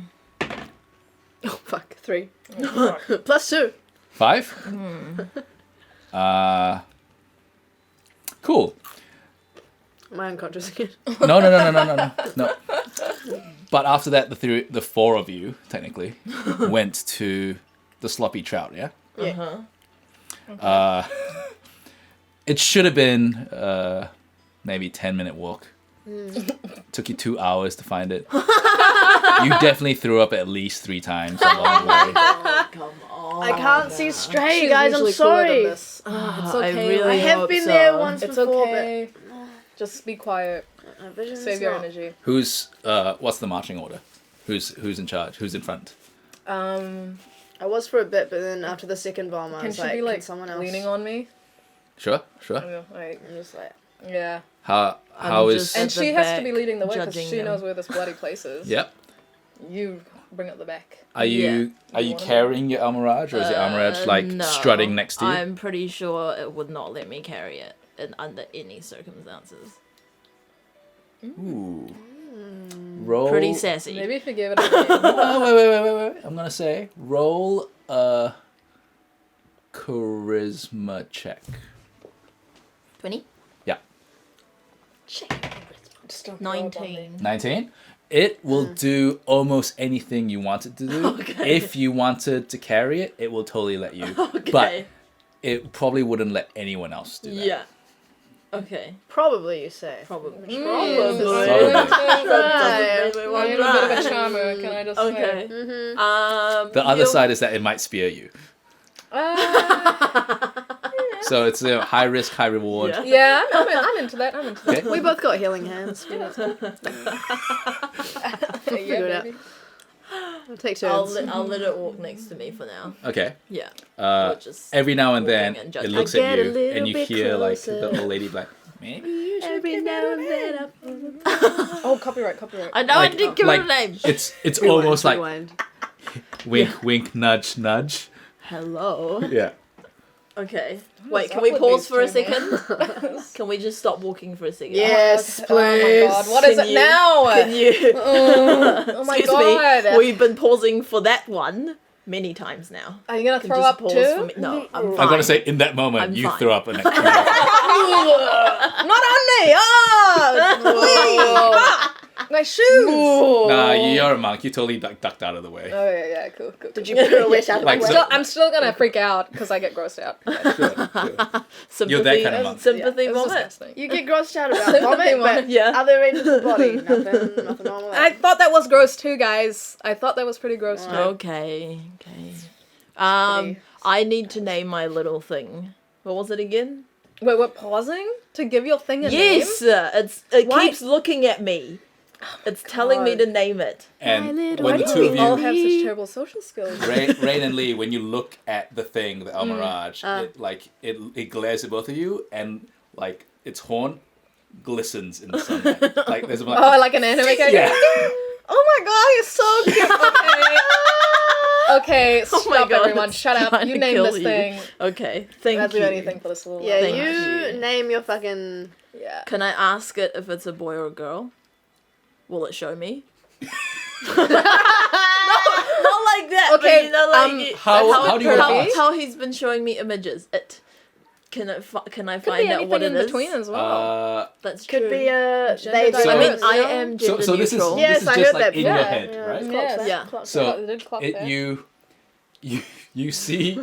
Oh, fuck. 3.
Oh,
Plus 2.
5? Cool.
Am I unconscious again?
No. But after that, the 4 of you, technically, went to the sloppy trout, yeah?
Yeah.
It should have been maybe 10-minute walk. Took you 2 hours to find it. You definitely threw up at least 3 times along the way.
Oh, come on.
I can't see straight,
She's
guys. I'm
usually cooler than
sorry.
this. It's
I
okay.
really
I have
hope
been
so.
there once
It's
before,
okay. Just be quiet.
but my vision
Save
is
your
not.
energy.
Who's what's the marching order? Who's in charge? Who's in front?
I was for a bit, but then after the second bomb, I
Can
was
she
like,
be
can
like
someone else?
leaning on me?
Sure.
Like,
I'm just like,
yeah.
How
I'm
is
just-
And
At the
she has to be
back,
leading the way because
judging
she
them.
knows where this bloody place is.
Yep.
You bring up the back.
Are you
You wanna
carrying your Almirage, or is your Almirage like
No.
strutting next to you?
I'm pretty sure it would not let me carry it under any circumstances.
Ooh. Roll.
Pretty sassy.
Maybe if you give it a name.
Oh, wait. I'm gonna say roll a charisma check.
20?
Yeah.
Just don't throw up on me.
19.
19. It will do almost anything you want it to do.
Okay.
If you wanted to carry it, it will totally let you.
Okay.
But it probably wouldn't let anyone else do that.
Yeah. Okay.
probably you say.
Probably.
Probably.
Right.
I'm a bit of a charmer, can I just
Okay.
Mm-hmm.
The other side is that it might spear you.
say?
So it's a high risk, high reward.
Yeah.
Yeah, I'm into that. I'm into that.
Okay.
We both got healing hands.
Yeah,
Figure it out.
baby.
We'll take
I'll
turns.
let it walk next to me for now.
Okay.
Yeah.
Uh,
Just
every now and then,
walking and
it
judging.
looks
I
at
get a
you,
little
and you
bit
hear like
closer.
the old lady like, maybe you should
Every
give
now
it a
and
name."
then.
Oh, copyright.
I know
Like-
I didn't give
like-
it a name.
It's almost like
Rewind.
wink, wink, nudge, nudge.
Hello.
Yeah.
Okay.
What's
Wait, can
up
we
with
pause
these
for a
two, man?
second? Can we just stop walking for a second?
Yes,
Oh my
please.
god, what is
Can
it
you-
now?
Can you?
Oh my
Excuse
god.
me. We've been pausing for that one many times now.
Are you gonna
Can
throw
just
up
pause
too?
for me? No, I'm
I was
fine.
gonna say in that moment
I'm
you
fine.
throw up an extra.
Not on me! Ah! Please! My shoes!
Nah, you're a monk. You totally ducked out of the way.
Oh yeah, cool.
Did you pirouette out of
Like
the way?
so-
I'm still gonna freak out because I get grossed out.
Sure.
Sympathy,
You're that kind of monk.
sympathy
Yeah, it was
vomit.
disgusting.
You get grossed out about
Sympathy
vomit, but
moment.
Yeah.
other regions of the body, nothing normal.
I thought that was gross too, guys. I thought that was pretty gross too.
Okay.
pretty-
I need to name my little thing. What was it again?
Wait, we're pausing to give your thing a
Yes,
name?
it
Why-
keeps looking at me. It's telling me
God.
to name it.
And
little
when the
Why
two
do
of
we all
you,
have such terrible social skills?
Rain and Lee, when you look at the thing, the El Mirage, it glares at both of you, and like its horn glistens in the sunlight. Like there's like,
Oh, like an anime character?
yeah.
Oh my god, he's so cute. Okay,
Oh my
stop
God,
everyone.
it's
Shut up.
trying
You
to
name
kill
this
you.
thing.
Okay, thank
I'll
you.
do anything for this little
Yeah,
Thank
you
you.
name your fucking.
Yeah.
Can I ask it if it's a boy or a girl? Will it show me? Not like that.
Okay,
but you know, like it-
how do you
wanna
ask?
how he's been showing me images. Can I
Could
find
be
out
anything
what it
in
is?
between as well.
That's
Could
true.
be a.
Gender
They
So-
I mean,
diverse,
I
yeah.
am
So
gender
this is
neutral.
Yes,
this
I
is just
heard
like
that
in your
before.
head,
Yeah,
right?
it's
Yes.
clocked
Yeah.
that, clocked
So
It did clock there.
you see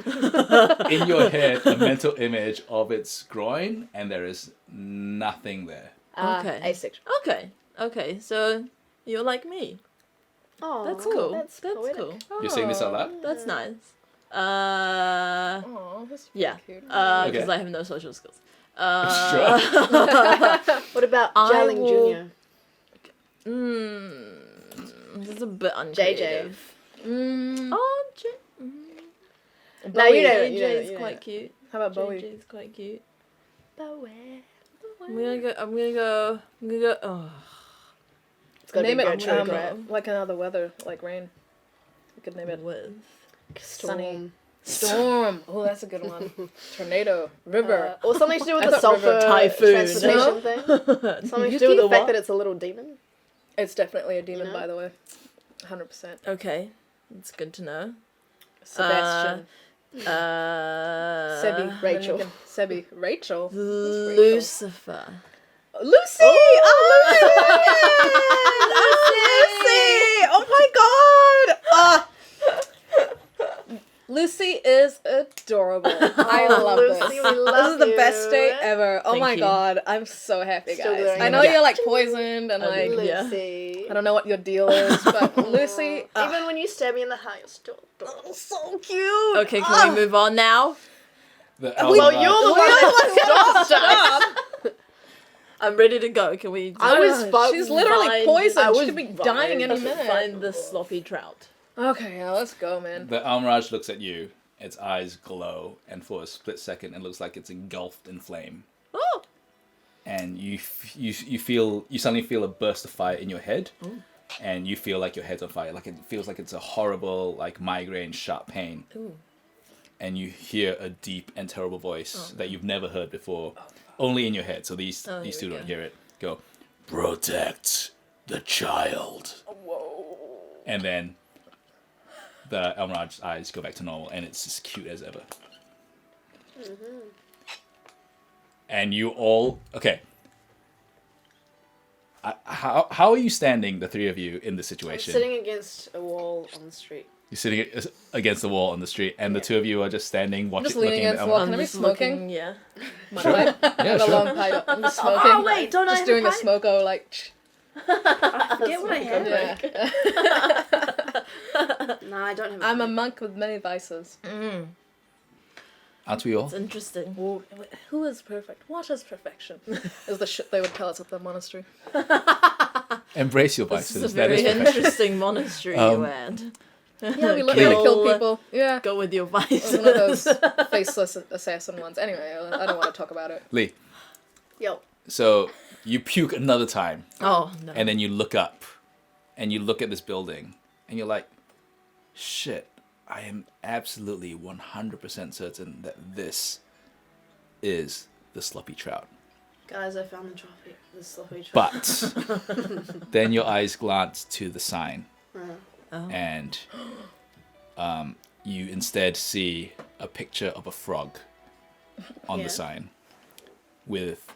in your head a mental image of its groin, and there is nothing there.
that.
Okay.
Asexual.
Okay. So you're like me.
Oh,
That's cool.
That's poetic.
cool.
You're saying this out loud?
That's nice.
Oh, that's
Yeah.
cute.
Because
Okay.
I have no social skills.
Sure.
What about
I
Jialing
will-
Jr.?
This is a bit uncreative. Oh,
No, you know it, you know
JJ
it,
is
you know
quite
it.
cute.
How about Bowie?
JJ is quite cute.
Bowie.
I'm gonna go. Oh,
It's gotta
Name
be
it
Gertrude, right?
like another weather, like rain. You could name it
with
Sunny. Storm. Oh, that's a good one. Tornado. River.
Or something to do with
I
the
thought river.
sulfur
Typhoon.
transportation thing. Something to do with the fact that it's a little demon.
It's definitely a demon,
know?
by the way. 100%.
Okay, it's good to know.
Sebastian. Sebi.
Rachel.
Sebi. Rachel.
Lucifer.
Lucy! Oh, Lucy! Oh my god! Lucy is adorable. I love
Lucy,
this.
we
This
love
is the
you.
best day ever. Oh
Thank
my
you.
god, I'm so happy,
Still
guys.
wearing
I know
it.
you're like poisoned and like
Yeah.
Lucy.
I don't know what your deal is, but Lucy,
Even when you stab me in the heart, you're still adorable.
so cute.
Okay, can we move on now?
The
Well,
El
you're the
Mirage-
one that stopped us.
I'm ready to go. Can we?
I was
She's literally
Fine.
poisoned.
I
She
was
could be dying any minute.
Find the sloppy trout.
Okay, yeah, let's go, man.
The El Mirage looks at you. Its eyes glow, and for a split second, it looks like it's engulfed in flame.
Oh.
And you suddenly feel a burst of fire in your head, and you feel like your head's on fire. Like it feels like it's a horrible, like migraine, sharp pain.
Ooh.
And you hear a deep and terrible voice that you've never heard before, only in your head. So these
here
two
we
don't
go.
hear it. Go, protect the child.
Whoa.
And then the El Mirage's eyes go back to normal, and it's as cute as ever. And you all okay. How are you standing, the three of you, in this situation?
Sitting against a wall on the street.
You're sitting against the wall on the street, and the two of you are just standing, watching,
just leaning
looking at
against
the
the wall.
El
Can I be
just
smoking?
looking, yeah.
My
Sure.
pipe.
Yeah,
I have a
sure.
long pipe. I'm just smoking.
Oh wait, don't I
Just
have
doing
a
a
pipe?
smoko, like.
Forget what I have.
Yeah.
No, I don't have a
I'm a
pipe.
monk with many vices.
Aren't we all?
It's interesting.
Ooh, who is perfect? What is perfection? Is the shit they would tell us at the monastery.
Embrace your
This is
vices.
a
That
very
is perfection.
interesting monastery
Um,
you had.
Yeah, we learned how to kill people. Yeah.
Go with your
It was
vices.
one of those faceless assassin ones. Anyway, I don't want to talk about it.
Lee,
Yo.
so you puke another time,
Oh no.
and then you look up, and you look at this building, and you're like, shit, I am absolutely 100% certain that this is the sloppy trout.
Guys, I found the trophy. The sloppy trophy.
But then your eyes glance to the sign, and you instead see a picture of a frog on the sign with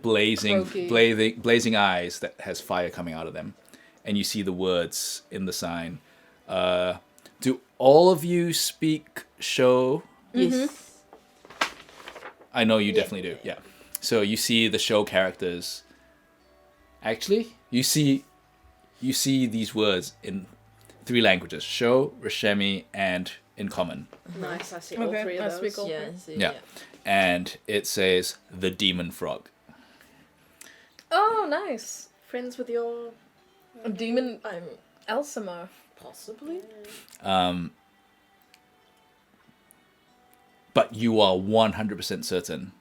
blazing eyes that has fire coming out of them, and you see the words in the sign. Do all of you speak show?
Yes.
I know you definitely do. Yeah. So you see the show characters. Actually, you see these words in 3 languages: show, Rashemi, and in common.
Nice, I see all 3 of
I
those.
speak all
Yeah.
three.
So,
Yeah. And it says the demon frog.
Oh, nice.
Friends with your...
Demon Elsamar.
Possibly.
But you are 100% certain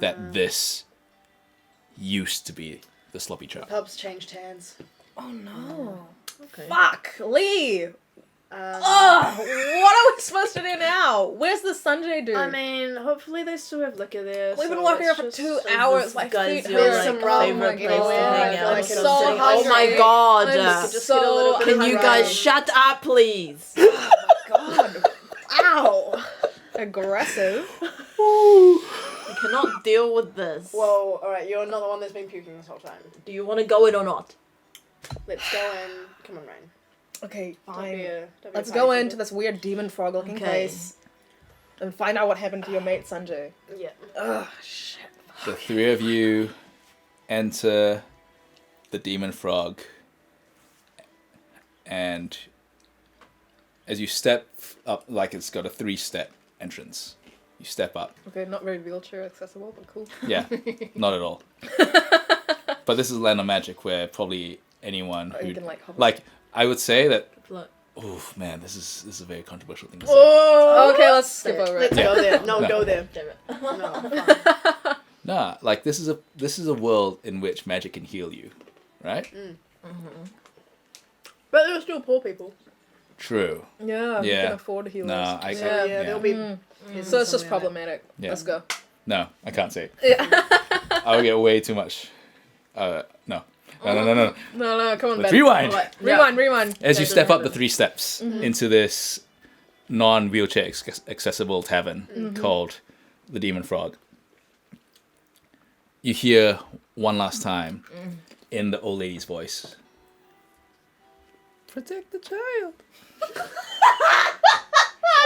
that this used to be the sloppy trap.
Pubs changed hands.
Oh no.
Okay.
Fuck, Lee. What are we supposed to do now? Where's the Sanjay dude?
I mean, hopefully they still have liquor there.
We've been
so
walking
let's
around for
just-
2 hours. My
Guys,
feet
your
hurt.
There's some rum,
favorite
like,
place to
yeah,
hang
I feel
out.
like
I'm
it's
so
sitting
hungry.
Oh my god.
I'm
Just get a little bit
Can
of
you
rum.
guys shut up, please?
God. Ow. Aggressive.
I cannot deal with this.
Whoa, alright, you're not the one that's been puking this whole time.
Do you want to go in or not?
Let's go in. Come on, Rain.
Okay,
Don't
fine.
be a- don't be a
Let's
party
go
pooper.
into this weird demon frog looking
Okay.
place and find out what happened to your mate Sanjay.
Yeah.
Ugh, shit.
The 3 of you enter the demon frog, and as you step up, like it's got a 3-step entrance. You step up.
Okay, not very wheelchair accessible, but cool.
Yeah, not at all. But this is Land of Magic, where probably anyone
Oh, you
who
can, like, hover.
like I would say that.
Look.
Oh man, this is a very controversial thing to say.
Oh, okay, let's skip over
Let's
it.
go there. No,
No.
go there.
Damn it.
No.
Nah, like this is a world in which magic can heal you, right?
But there are still poor people.
True.
Yeah, we
Yeah.
can afford healers.
No, I
So
Yeah.
yeah, there'll be...
So it's just
something like
problematic.
Yeah.
Let's go.
No, I can't say.
Yeah.
I would get way too much. No. No.
No, come on,
Let's
Ben.
rewind.
Rewind.
As you
Yeah,
step
don't
up the 3 steps into this non-wheelchair accessible tavern called the Demon Frog, you hear one last time in the old lady's voice, "Protect the child."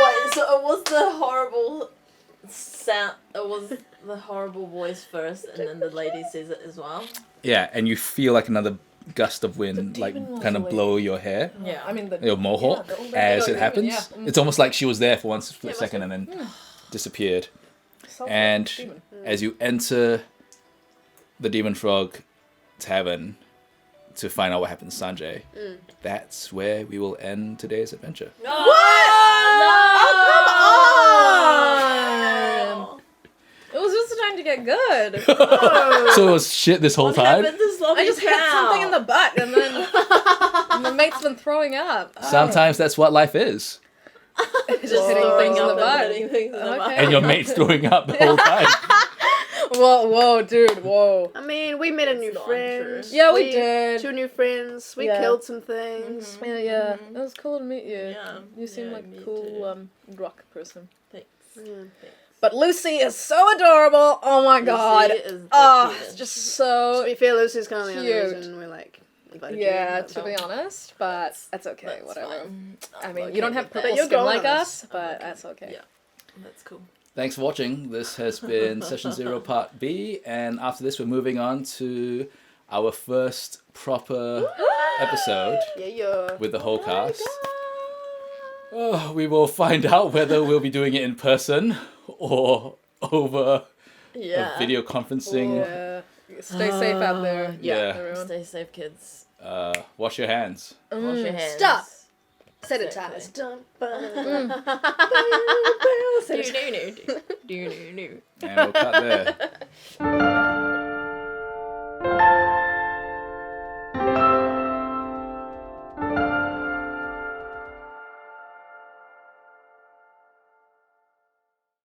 Wait, so it was the horrible sound. It was the horrible voice first, and then the lady says it as well.
Yeah, and you feel like another gust of wind, like
demon was
kind of
awake.
blow your hair,
Yeah, I mean the
your mohawk,
the old lady
as
got
it
demon,
happens.
yeah.
It's almost like she was there for one split
must
second and then disappeared.
Self-love
And
demon.
as you enter the Demon Frog tavern to find out what happened to Sanjay, that's where we will end today's adventure.
No! Oh,
It was just trying to get good.
So it was shit this whole
what
time?
happened to Sloppy
I just hit something in the butt, and then and my mate's been throwing up.
Sometimes that's what life is.
Just hitting things in the butt.
Hitting things in the butt.
Okay.
And your mate's throwing up the whole time.
Whoa, dude, whoa.
I mean, we met a new
not
friend.
true.
Yeah, we did.
2 new friends. We
Yeah.
killed some things.
Yeah. It was cool to meet you.
Yeah.
You seem
Yeah,
like
me
a cool
too.
rock person.
Thanks.
But Lucy is so adorable. Oh my god.
Lucy is the
Oh,
cutest.
just
To
so
be fair, Lucy's kind of the only
Cute.
reason we're like invited you.
yeah.
That's
To be
all.
honest, but that's okay.
That's
Whatever.
fine.
I mean,
Okay
you don't have
with that.
purple
You're
skin
going
like
on
us, but that's okay.
Yeah. That's cool.
Thanks for watching. This has been Session 0 Part B, and after this we're moving on to our first proper episode
Yeah.
with the whole cast. Oh, we will find out whether we'll be doing it in person or over
Yeah.
a video conferencing.
Yeah. Stay safe out there.
Yeah.
Everyone.
Stay safe, kids.
Wash your hands.
Wash your hands.
Stop. Set it
Exactly.
ties. Dun,
Do, do, do, do, do, do, do.
And we'll cut there.